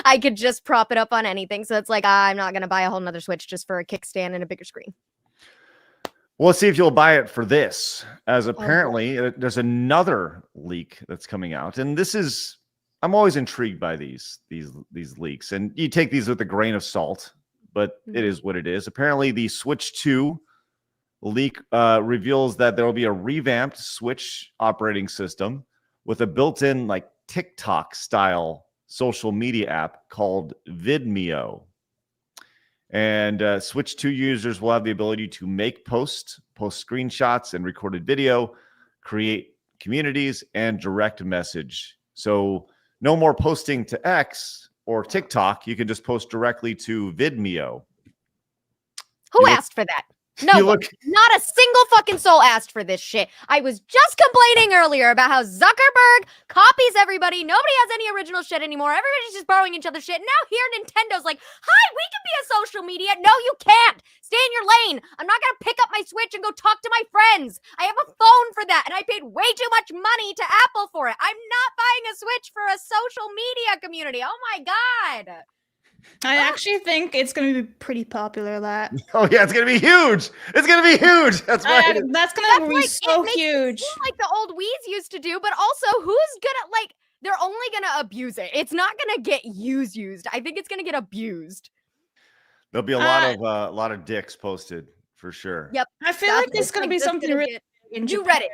I could just prop it up on anything. So it's I'm not going to buy a whole nother Switch just for a kickstand and a bigger screen. Well, let's see if you'll buy it for this, as apparently there's another leak that's coming out. And this is, I'm always intrigued by these leaks, and you take these with a grain of salt, but it is what it is. Apparently the Switch 2 leak reveals that there will be a revamped Switch operating system with a built-in TikTok style social media app called Vidmeo. And Switch 2 users will have the ability to make post screenshots and recorded video, create communities, and direct message. So no more posting to X or TikTok. You can just post directly to Vidmeo. Who asked for that? No, not a single fucking soul asked for this shit. I was just complaining earlier about how Zuckerberg copies everybody. Nobody has any original shit anymore. Everybody's just borrowing each other's shit. Now here Nintendo's hi, we can be a social media. No, you can't. Stay in your lane. I'm not going to pick up my Switch and go talk to my friends. I have a phone for that, and I paid way too much money to Apple for it. I'm not buying a Switch for a social media community. Oh my God. I actually think it's going to be pretty popular. That. Oh yeah, it's gonna be huge. It's gonna be huge. That's right. That's going to be like, so it makes it huge. seem like the old Wii's used to do, but also who's gonna like? They're only gonna abuse it. It's not gonna get used. I think it's gonna get abused. There'll be a lot of dicks posted for sure. Yep. I feel like this is going to be something really. You read it.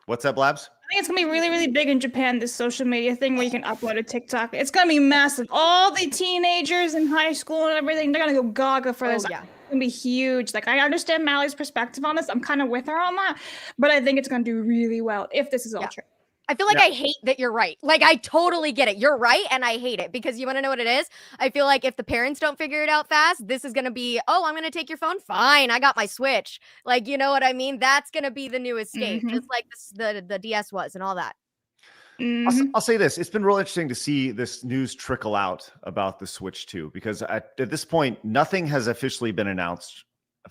What's that, Blabs? I think it's gonna be really, really big in Japan, this social media thing where you can upload a TikTok. It's gonna be massive. All the teenagers in high school and everything, they're gonna go gaga for this. Yeah. It's gonna be huge. Like, I understand Mally's perspective on this. I'm kind of with her on that, but I think it's gonna do really well if this is all true. I feel like I hate that you're right. Like, I totally get it. You're right, and I hate it because you want to know what it is? I feel like if the parents don't figure it out fast, this is going to be, oh, I'm going to take your phone? Fine, I got my Switch. Like, you know what I mean? That's going to be the new escape, just like the DS was and all that. I'll say this. It's been real interesting to see this news trickle out about the Switch 2, because at this point, nothing has officially been announced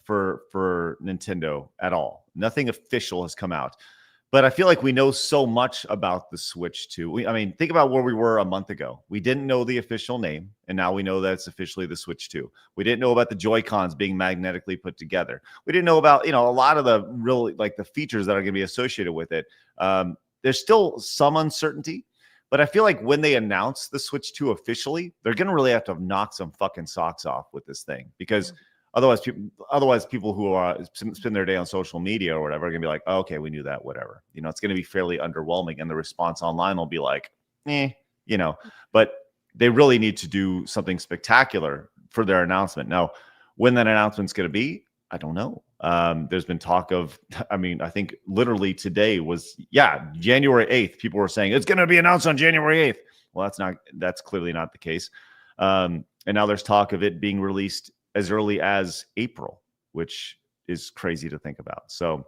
for Nintendo at all. Nothing official has come out. But I feel like we know so much about the Switch 2. I mean, think about where we were a month ago. We didn't know the official name, and now we know that it's officially the Switch 2. We didn't know about the Joy-Cons being magnetically put together. We didn't know about, a lot of the really, like, the features that are going to be associated with it. There's still some uncertainty, but I feel like when they announce the Switch 2 officially, they're going to really have to knock some fucking socks off with this thing, because otherwise people who are spend their day on social media or whatever are gonna be like, oh, okay, we knew that, whatever. It's gonna be fairly underwhelming, and the response online will be like, But they really need to do something spectacular for their announcement. Now, when that announcement's gonna be, I don't know. There's been talk of, I think literally today was, January 8th. People were saying it's gonna be announced on January 8th. Well, that's clearly not the case. And now there's talk of it being released as early as April, which is crazy to think about. So,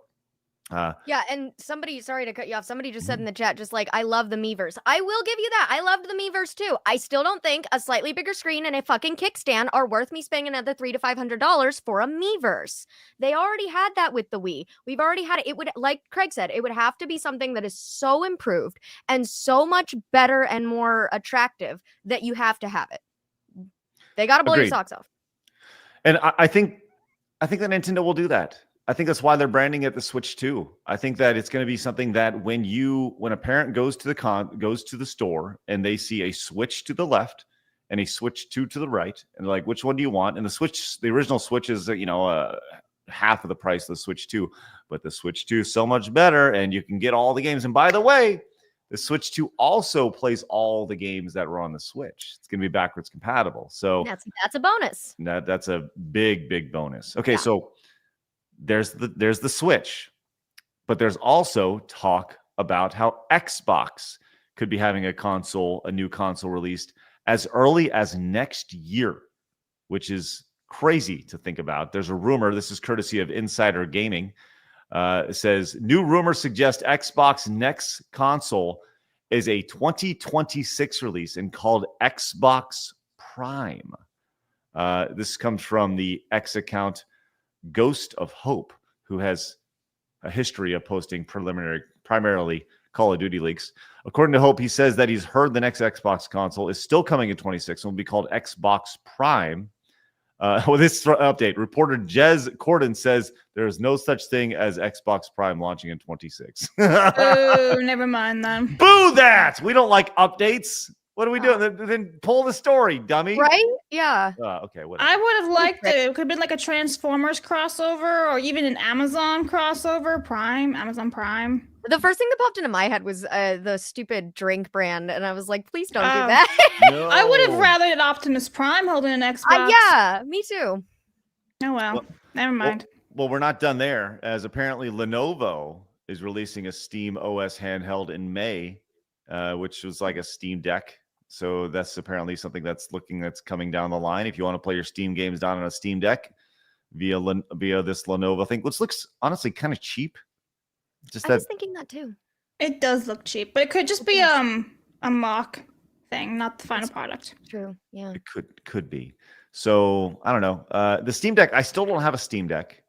and somebody, sorry to cut you off, somebody just said in the chat, just like, I love the Miiverse. I will give you that. I loved the Miiverse too. I still don't think a slightly bigger screen and a fucking kickstand are worth me spending another $300 to $500 for a Miiverse. They already had that with the Wii. We've already had it. It would, like Craig said, it would have to be something that is so improved and so much better and more attractive that you have to have it. They got to blow your socks off. And I think that Nintendo will do that. I think that's why they're branding it the Switch 2. I think that it's going to be something that when a parent goes to the store and they see a Switch to the left and a Switch 2 to the right, and they're like, which one do you want? And the original Switch is half of the price of the Switch 2, but the Switch 2 is so much better, and you can get all the games. And by the way, the Switch 2 also plays all the games that were on the Switch. It's going to be backwards compatible. So that's a bonus. That's a big bonus. Okay, so there's the Switch, but there's also talk about how Xbox could be having a new console released as early as next year, which is crazy to think about. There's a rumor, this is courtesy of Insider Gaming. It says, new rumors suggest Xbox next console is a 2026 release and called Xbox Prime. This comes from the X account Ghost of Hope, who has a history of posting primarily Call of Duty leaks. According to Hope, he says that he's heard the next Xbox console is still coming in 26 and will be called Xbox Prime. With this update, reporter Jez Corden says there is no such thing as Xbox Prime launching in 26. Oh, never mind then. Boo that! We don't like updates. What are we doing? Then pull the story, dummy. Right? Yeah. Okay, whatever. I would have liked it. It could have been like a Transformers crossover or even an Amazon crossover. Amazon Prime. The first thing that popped into my head was the stupid drink brand, and I was like, please don't do that. No. I would have rather an Optimus Prime holding an Xbox. Yeah, me too. Oh, well never mind. Well, we're not done there, as apparently Lenovo is releasing a Steam OS handheld in May, which was like a Steam Deck. So that's apparently something that's coming down the line. If you want to play your Steam games down on a Steam Deck via this Lenovo thing, which looks honestly kind of cheap. I was thinking that too. It does look cheap, but it could just be a mock thing, not the final product. True. Yeah. It could be. So I don't know. The Steam Deck. I still don't have a Steam Deck.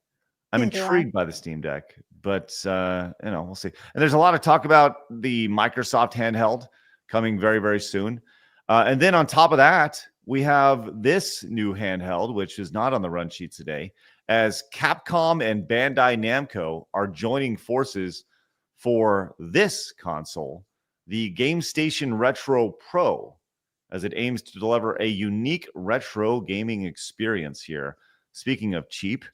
I'm intrigued by the Steam Deck, but we'll see. And there's a lot of talk about the Microsoft handheld coming very, very soon. And then on top of that, we have this new handheld, which is not on the run sheet today, as Capcom and Bandai Namco are joining forces for this console, the Game Station Retro Pro, as it aims to deliver a unique retro gaming experience here. Speaking of cheap,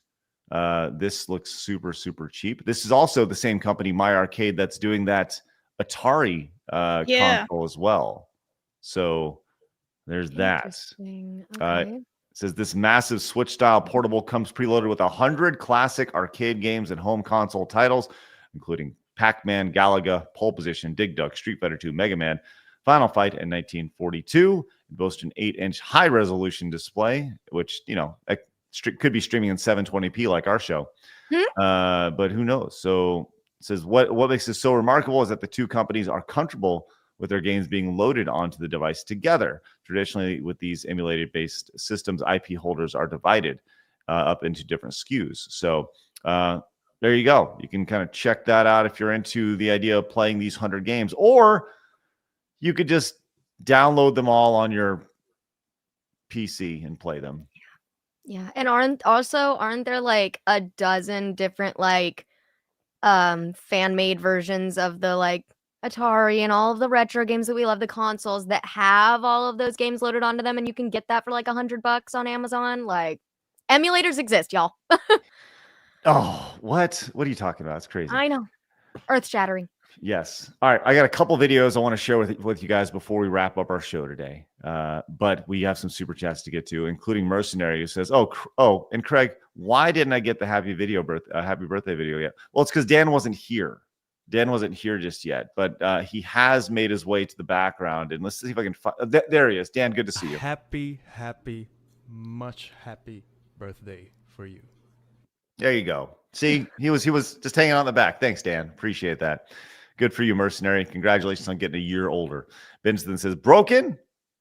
this looks super, super cheap. This is also the same company, My Arcade, that's doing that Atari console as well. So there's that. Okay. It says this massive Switch-style portable comes preloaded with 100 classic arcade games and home console titles, including Pac-Man, Galaga, Pole Position, Dig Dug, Street Fighter II, Mega Man, Final Fight, and 1942. It boasts an 8-inch high-resolution display, which, you know, could be streaming in 720p like our show. But who knows? So it says what makes this so remarkable is that the two companies are comfortable with their games being loaded onto the device together. Traditionally, with these emulated-based systems, IP holders are divided up into different SKUs. So there you go. You can kind of check that out if you're into the idea of playing these 100 games. Or you could just download them all on your PC and play them. Yeah, and aren't there like a dozen different like fan-made versions of the like Atari and all of the retro games that we love, the consoles that have all of those games loaded onto them, and you can get that for like $100 on Amazon? Like, emulators exist, y'all. Oh, what are you talking about? It's crazy. I know. Earth-shattering. Yes. All right. I got a couple videos I want to share with you guys before we wrap up our show today. But we have some super chats to get to, including Mercenary, who says, "Oh, and Craig, why didn't I get the happy birthday video yet?" Well, it's because Dan wasn't here. Dan wasn't here just yet, but he has made his way to the background. And let's see if I can find. There he is. Dan, good to see you. Much happy birthday for you. There you go. See, he was just hanging on the back. Thanks, Dan. Appreciate that. Good for you, Mercenary. Congratulations on getting a year older. Vincent says, broken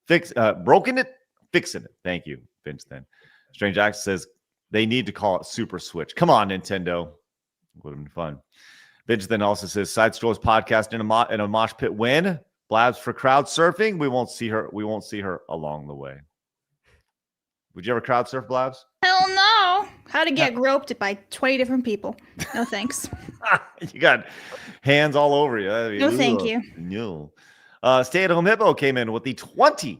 it, fixing it. Thank you, Vincent. Strange Axe says, they need to call it Super Switch. Come on, Nintendo. Would have been fun. Vincent also says, Side Scrolls podcast in a mosh pit win. Blabs for crowd surfing. We won't see her along the way. Would you ever crowd surf, Blabs? Hell no. How to get groped by 20 different people. No thanks. You got hands all over you. No, thank you. No. Stay at Home Hippo came in with the $20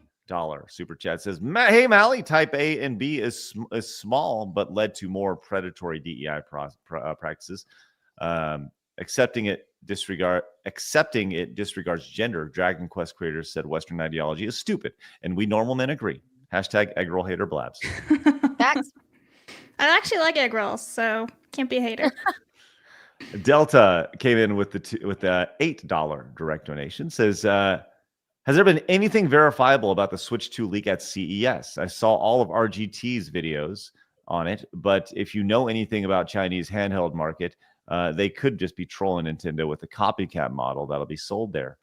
super chat. Says, hey, Mally, type A and B is small, but led to more predatory DEI practices. Accepting it disregards gender. Dragon Quest creators said Western ideology is stupid, and we normal men agree. Hashtag egg roll hater Blabs. Facts. I actually like egg rolls, so can't be a hater. Delta came in with the $8 direct donation. Says, has there been anything verifiable about the Switch 2 leak at CES? I saw all of RGT's videos on it, but if you know anything about Chinese handheld market, they could just be trolling Nintendo with a copycat model that'll be sold there.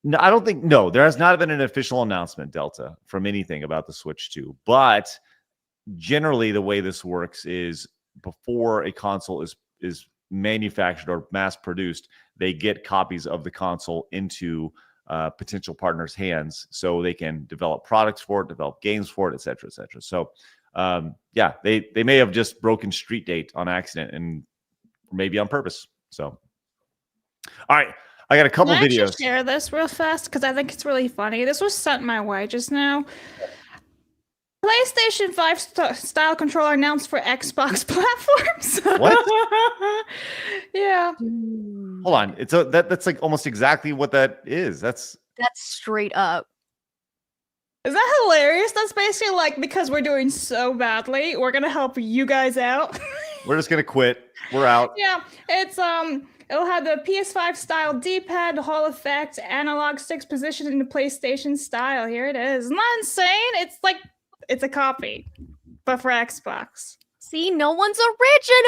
No, I don't think. No, there has not been an official announcement, Delta, from anything about the Switch 2. But generally, the way this works is before a console is manufactured or mass produced, they get copies of the console into potential partners' hands so they can develop products for it, develop games for it, et cetera, et cetera. So, yeah, they may have just broken street date on accident and maybe on purpose. So, all right. I got a couple videos. Can I share this real fast? Because I think it's really funny. This was sent my way just now. PlayStation 5 style controller announced for Xbox platforms. What? Yeah. Hold on. That's like almost exactly what that is. That's straight up. Is that hilarious? That's basically like, because we're doing so badly, we're gonna help you guys out. We're just gonna quit. We're out. Yeah. It's it'll have the PS5 style D-pad, the Hall effect, analog sticks positioned in the PlayStation style. Here it is. Isn't that insane? It's a copy, but for Xbox. See, no one's original.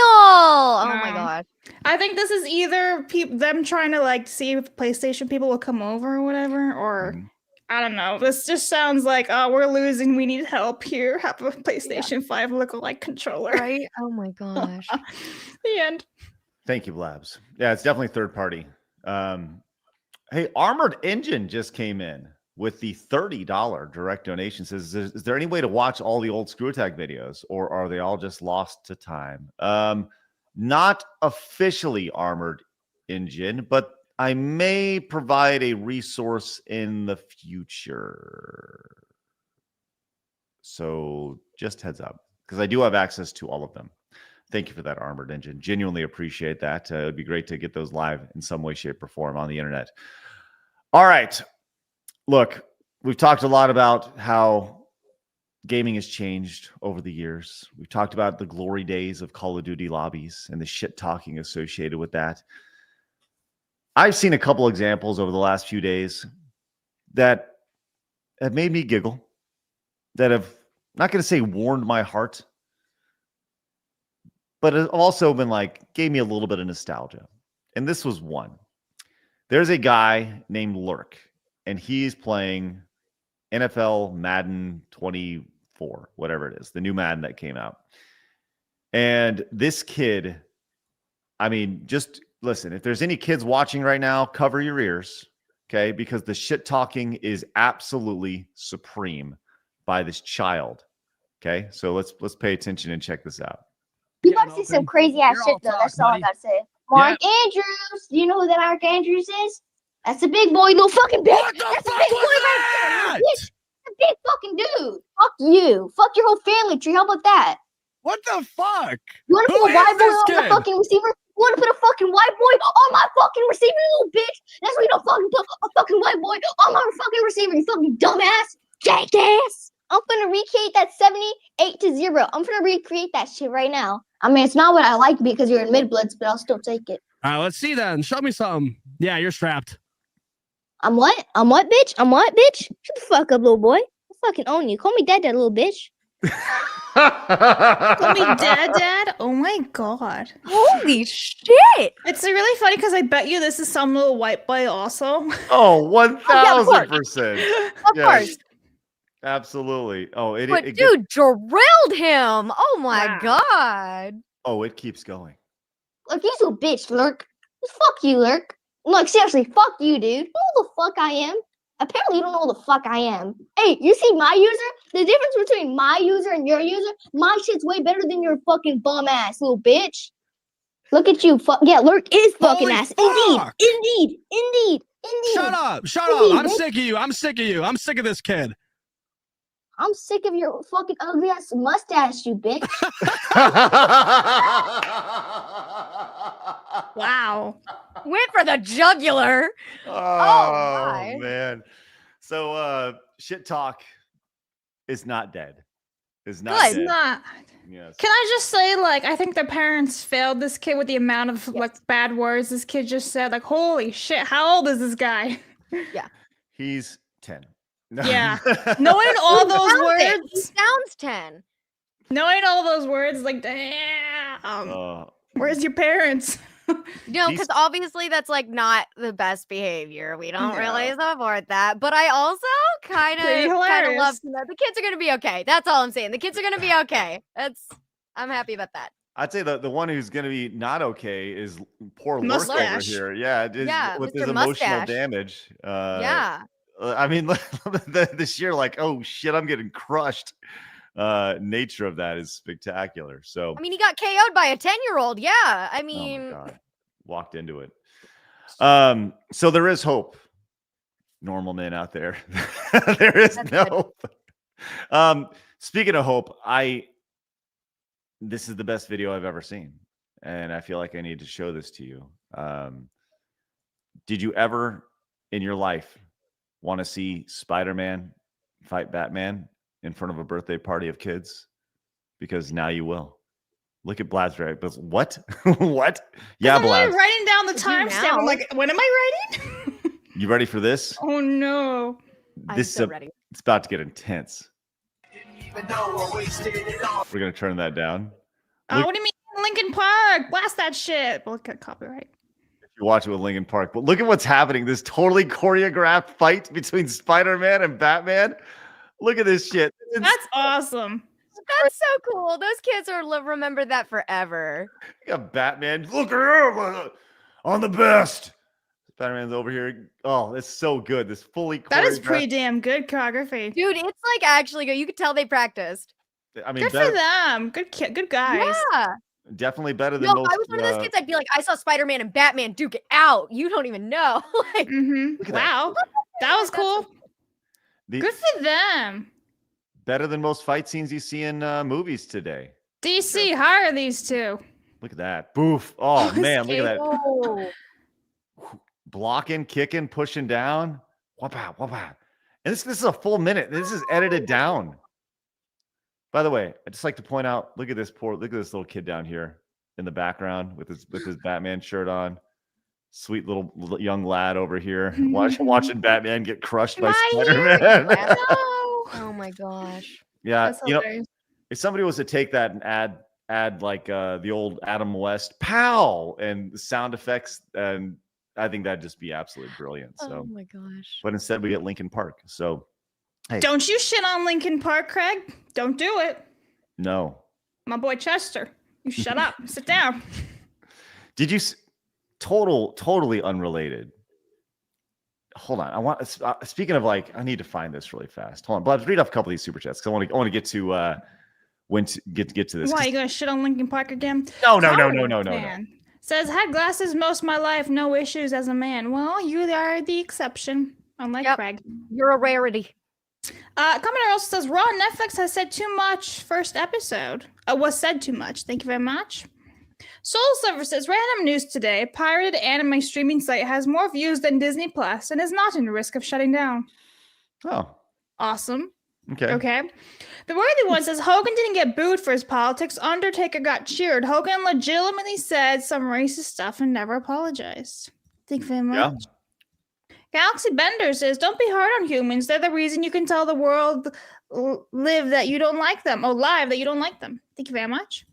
Oh my god. I think this is either them trying to like see if PlayStation people will come over or whatever, or I don't know. This just sounds like, oh, we're losing. We need help here. Have a PlayStation 5 lookalike controller. Right? Oh my gosh. The end. Thank you, Blabs. Yeah, it's definitely third party. Hey, Armored Engine just came in with the $30 direct donation says, is there any way to watch all the old Screw Attack videos, or are they all just lost to time? Not officially, Armored Engine, but I may provide a resource in the future. So just heads up, because I do have access to all of them. Thank you for that, Armored Engine. Genuinely appreciate that. It'd be great to get those live in some way, shape, or form on the internet. All right. Look, we've talked a lot about how gaming has changed over the years. We've talked about the glory days of Call of Duty lobbies and the shit talking associated with that. I've seen a couple examples over the last few days that have made me giggle, that have, not going to say warmed my heart, but have also been like, gave me a little bit of nostalgia. And this was one. There's a guy named Lurk, and he's playing NFL Madden 24, whatever it is, the new Madden that came out. And this kid, I mean, just listen, if there's any kids watching right now, cover your ears, okay? Because the shit talking is absolutely supreme by this child, okay? So let's pay attention and check this out. You gotta see some crazy ass shit though. That's all I gotta say. Mark Andrews. Do you know who that Mark Andrews is? That's a big boy, little fucking bitch. That's a big boy right there, bitch. That's a big fucking dude. Fuck you. Fuck your whole family tree. How about that? What the fuck? You wanna put a white boy on the fucking receiver? You wanna put a fucking white boy on my fucking receiver, you little bitch? That's why you don't fucking put a fucking white boy on my fucking receiver, you fucking dumbass, jackass. I'm gonna recreate that 78-0. I'm gonna recreate that shit right now. I mean, it's not what I like because you're in mid-blitz, but I'll still take it. All right, let's see then. Show me something. Yeah, you're strapped. I'm what? I'm what, bitch? I'm what, bitch? Shut the fuck up, little boy. I'll fucking own you. Call me dad, little bitch. Call me dad. Oh my god. Holy shit. It's really funny because I bet you this is some little white boy also. Oh, 1,000%. Of course. Absolutely. Oh, But dude, drilled him. Oh my god. Oh, it keeps going. Look, you a bitch, Lurk. Fuck you, Lurk. Look, seriously, fuck you, dude. You know who the fuck I am? Apparently, you don't know who the fuck I am. Hey, you see my user? The difference between my user and your user? My shit's way better than your fucking bum ass, little bitch. Look at you. Yeah, Lurk is fucking ass. fuck. Indeed. Shut up. I'm sick of you. I'm sick of this kid. I'm sick of your fucking ugly ass mustache, you bitch. Wow. Went for the jugular. Oh man. So shit talk is not dead. Is not Good. dead. Not. Yes. Can I just say, like, I think the parents failed this kid with the amount of like bad words this kid just said. Like, holy shit, how old is this guy? Yeah. He's 10. Yeah. Knowing all those He words. sounds 10. Knowing all those words, like, damn. Where's your parents? No, because obviously that's like not the best behavior. We don't really support that. But I also kind of love to know the kids are gonna be okay. That's all I'm saying. The kids are gonna be okay. I'm happy about that. I'd say the one who's going to be not okay is poor Lurk over Mustache. here. Yeah, it is, with Mr. his emotional Mustache. damage. Yeah. I mean, the sheer like, oh shit, I'm getting crushed. Nature of that is spectacular. So I mean, he got KO'd by a 10-year-old. Yeah. I mean, oh my God. Walked into it. So there is hope. Normal men out there. There is no hope. Speaking of hope, this is the best video I've ever seen. And I feel like I need to show this to you. Did you ever in your life want to see Spider-Man fight Batman in front of a birthday party of kids? Because now you will. Look at Blabs, right? But what? What? Yeah, I'm Blabs. writing down the timestamp. I'm like, when am I writing? You ready for this? Oh no. This is ready. It's about to get intense. We're gonna turn that down. What do you mean, Lincoln Park? Blast that shit. Look at copyright. You watch it with Lincoln Park, but look at what's happening. This totally choreographed fight between Spider-Man and Batman. Look at this shit. That's awesome. That's so cool. Those kids are remember that forever. You got Batman. Look at him on the best. Spider-Man's over here. Oh, it's so good. This fully That is choreographed- pretty damn good choreography. Dude, it's like actually good. You could tell they practiced. I mean, Good for them. Good guys. Yeah. definitely better than No, if most. I was one of those kids, I'd be like, I saw Spider-Man and Batman duke it out. You don't even know. Like, Look at Wow. That was cool. The- Good for them. better than most fight scenes you see in movies today. DC, hire these two. Look at that. Boof. Oh, man, look at that. oh. Blocking, kicking, pushing down. Whapa, whapa. And this is a full minute. This is edited down. By the way, I'd just like to point out, look at this little kid down here in the background with his Batman shirt on. Sweet little young lad over here watching Batman get crushed by Spider-Man. Oh my gosh. Yeah, That's you know, hilarious. if somebody was to take that and add like the old Adam West pow and the sound effects, and I think that'd just be absolutely brilliant. So, Oh my gosh. but instead we get Linkin Park. So, hey, Don't you shit on Linkin Park, Craig. Don't do it. no. My boy Chester. You shut up. Sit down. Did you? Totally unrelated. Hold on. I want. Speaking of like, I need to find this really fast. Hold on, Blabs, read off a couple of these super chats because I want to get to when to get to this. Why, you gonna shit on Linkin Park again? No. Man. Says, had glasses most of my life, no issues as a man. Well, you are the exception, unlike Craig. You're a rarity. Commenter also says, Raw on Netflix has said too much first episode. Was said too much. Thank you very much. Soul Silver says, random news today. A pirated anime streaming site has more views than Disney Plus and is not in risk of shutting down. Oh. Awesome. Okay. The worthy one says Hogan didn't get booed for his politics. Undertaker got cheered. Hogan legitimately said some racist stuff and never apologized. Thank you very much. Galaxy Bender says, don't be hard on humans. They're the reason you can tell the world live that you don't like them. Oh, live that you don't like them. Thank you very much.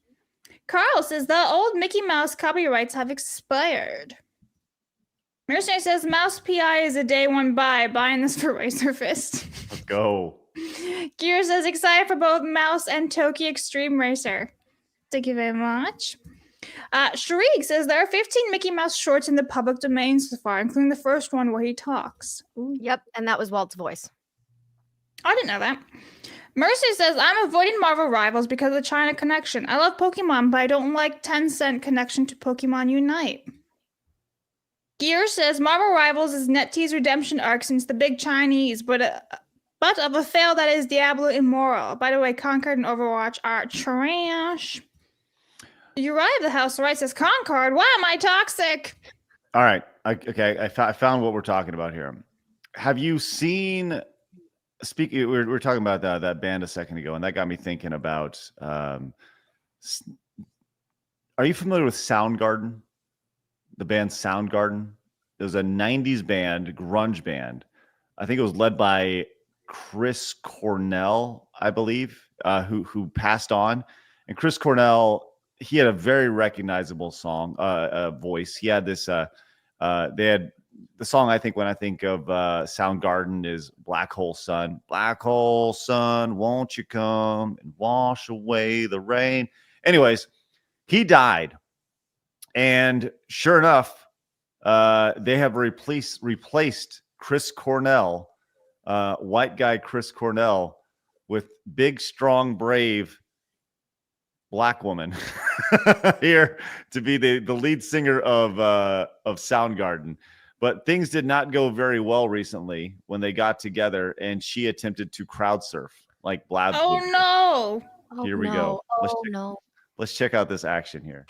Carl says the old Mickey Mouse copyrights have expired. Mercenary says Mouse PI is a day one buy. Buying this for Razor Fist. Let's go. Gear says excited for both Mouse and Toki Extreme Racer. Thank you very much. Sharik says there are 15 Mickey Mouse shorts in the public domain so far, including the first one where he talks. Ooh. Yep, and that was Walt's voice. I didn't know that. Mercy says, I'm avoiding Marvel Rivals because of the China connection. I love Pokemon, but I don't like Tencent connection to Pokemon Unite. Gear says, Marvel Rivals is NetEase redemption arc since the big Chinese, but of a fail that is Diablo immoral. By the way, Concord and Overwatch are trash. Uriah of the House Right says, Concord, why am I toxic? All right. I found what we're talking about here. Have you seen? We were talking about that band a second ago, and that got me thinking about. Are you familiar with SoundGarden? The band SoundGarden. It was a '90s band, grunge band. I think it was led by Chris Cornell, I believe, who passed on. And Chris Cornell, he had a very recognizable voice. He had this. They had the song. I think when I think of SoundGarden is "Black Hole Sun." Black hole sun, won't you come and wash away the rain? Anyways, he died, and sure enough, they have replaced Chris Cornell, white guy Chris Cornell, with big, strong, brave black woman here to be the lead singer of SoundGarden. But things did not go very well recently when they got together, and she attempted to crowd surf like Blabs. Oh did. no! Here we go. Let's check out this action here.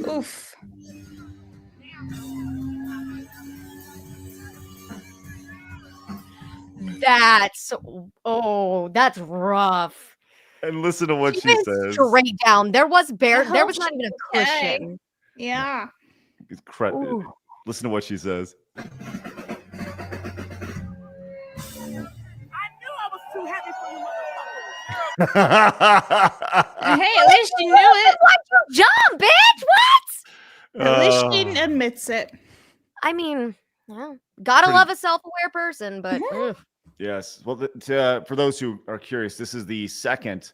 Oof. That's rough. And listen to what she Even says. straight down. There was there was not even a Okay. cushion. Yeah. Listen to what she says. Hey, at least you knew it. Why'd you jump, bitch? What? At least she admits it. I mean, yeah. Gotta love a self-aware person, but ugh. Yes. Well, for those who are curious, this is the second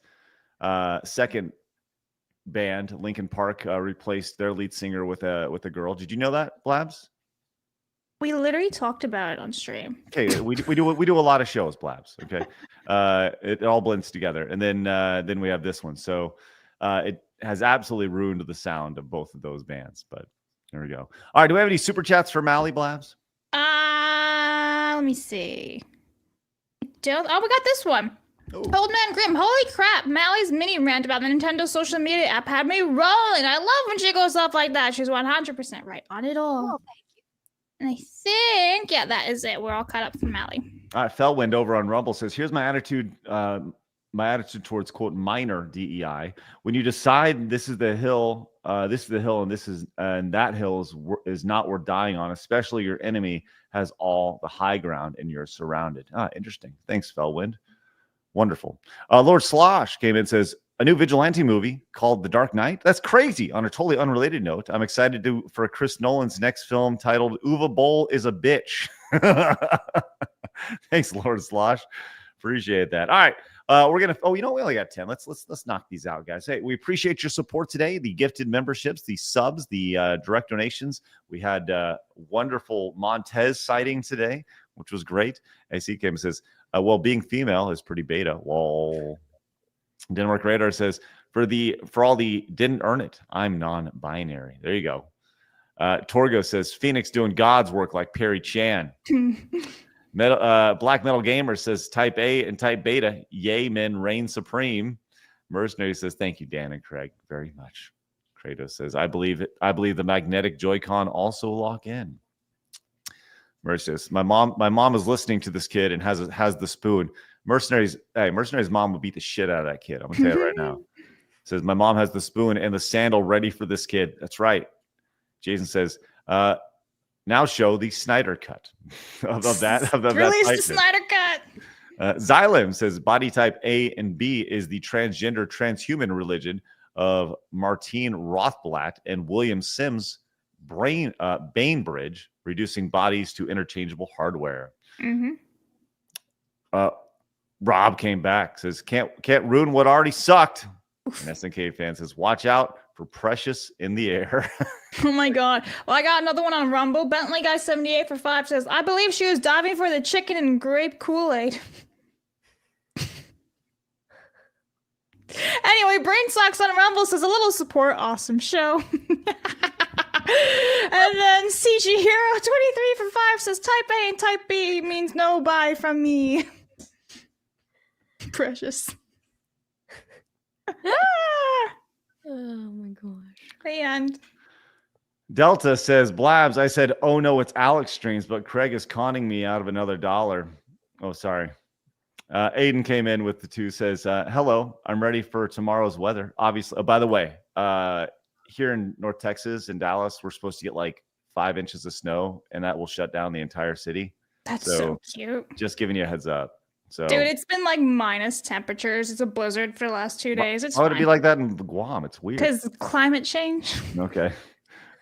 band. Linkin Park replaced their lead singer with a girl. Did you know that, Blabs? We literally talked about it on stream. Okay, we do a lot of shows, Blabs. Okay, it all blends together, and then we have this one. So it has absolutely ruined the sound of both of those bands. But there we go. All right, do we have any super chats for Mally, Blabs? Let me see. We got this one. Ooh. Old Man Grim, holy crap, Mally's mini rant about the Nintendo social media app had me rolling. I love when she goes off like that. She's 100% right on it all. Oh, thank you. And I think, yeah, that is it. We're all caught up from Mally. All right, Fellwind over on Rumble says, here's my attitude towards, quote, minor DEI. When you decide this is the hill, and that hill is not worth dying on, especially your enemy has all the high ground and you're surrounded. Interesting. Thanks, Fellwind. Wonderful. Lord Slosh came in and says, a new vigilante movie called The Dark Knight. That's crazy. On a totally unrelated note, I'm excited for Chris Nolan's next film titled Uwe Boll is a Bitch. Thanks, Lord Slosh. Appreciate that. All right. We're going to, we only got 10. Let's knock these out, guys. Hey, we appreciate your support today. The gifted memberships, the subs, the direct donations. We had wonderful Montez sighting today, which was great. AC came and says, well, being female is pretty beta. Well, Denmark Radar says, for all the didn't earn it, I'm non-binary. There you go. Torgo says, Phoenix doing God's work like Perry Chan. Black Metal Gamer says, type A and type beta, yay, men reign supreme. Mercenary says, thank you, Dan and Craig, very much. Kratos says, I believe the magnetic Joy-Con also lock in. Mercenary says, my mom is listening to this kid and has the spoon. Mercenary's mom would beat the shit out of that kid. I'm gonna tell you right now. Says, my mom has the spoon and the sandal ready for this kid. That's right. Jason says, now show the Snyder cut of that. Release the Snyder cut. Xylem says body type A and B is the transgender transhuman religion of Martine Rothblatt and William Sims' Bainbridge, reducing bodies to interchangeable hardware. Mm-hmm. Rob came back, says can't ruin what already sucked. And SNK fan says watch out for Precious in the air. Oh my god. Well, I got another one on Rumble. Bentley Guy 78 for 5 says, I believe she was diving for the chicken and grape Kool-Aid. Anyway, Brain Socks on Rumble says a little support, awesome show. And then CG Hero 23 for 5 says type A and type B means no buy from me. Precious. Oh my gosh. The end. Delta says, Blabs, I said, oh no, it's Alex streams, but Craig is conning me out of another $1. Oh, sorry. Aiden came in with the 2, says, hello, I'm ready for tomorrow's weather. Obviously, oh, by the way, here in North Texas and Dallas, we're supposed to get like 5 inches of snow, and that will shut down the entire city. That's so cute. Just giving you a heads up. So, dude, it's been like minus temperatures. It's a blizzard for the last 2 days. It's why would it be like that in Guam? It's weird. Because climate change. Okay.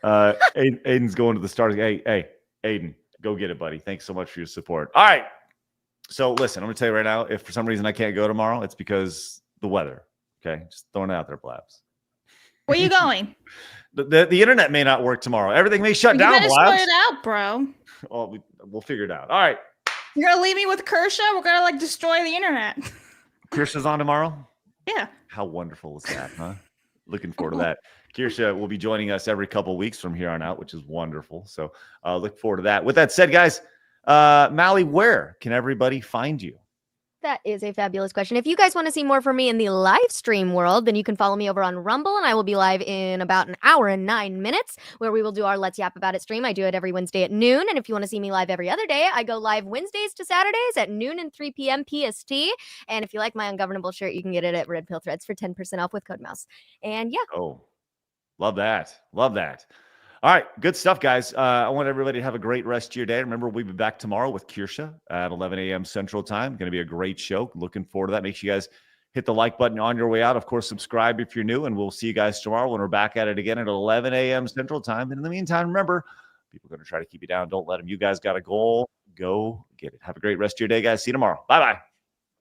Aiden's going to the stars. Hey, Aiden, go get it, buddy. Thanks so much for your support. All right. So listen, I'm going to tell you right now, if for some reason I can't go tomorrow, it's because the weather. Okay. Just throwing it out there, Blabs. Where you going? the internet may not work tomorrow. Everything may shut down, Blabs. You gotta sort it out, bro. Well, we'll figure it out. All right. You're gonna leave me with Kershaw? We're gonna like destroy the internet. Kirsch's on tomorrow? Yeah. How wonderful is that, huh? Looking forward to that. Kirsha will be joining us every couple of weeks from here on out, which is wonderful. So look forward to that. With that said, guys, Mally, where can everybody find you? That is a fabulous question. If you guys want to see more from me in the live stream world, then you can follow me over on Rumble, and I will be live in about an hour and 9 minutes, where we will do our Let's Yap About It stream. I do it every Wednesday at noon, and if you want to see me live every other day, I go live Wednesdays to Saturdays at noon and 3 p.m. PST. And if you like my ungovernable shirt, you can get it at Red Pill Threads for 10% off with code mouse. And yeah. Oh, love that. Love that. All right, good stuff, guys. I want everybody to have a great rest of your day. Remember, we'll be back tomorrow with Kirsha at 11 a.m. Central Time. Going to be a great show. Looking forward to that. Make sure you guys hit the like button on your way out. Of course, subscribe if you're new, and we'll see you guys tomorrow when we're back at it again at 11 a.m. Central Time. And in the meantime, remember, People are going to try to keep you down. Don't let them. You guys got a goal. Go get it. Have a great rest of your day, guys. See you tomorrow. Bye-bye.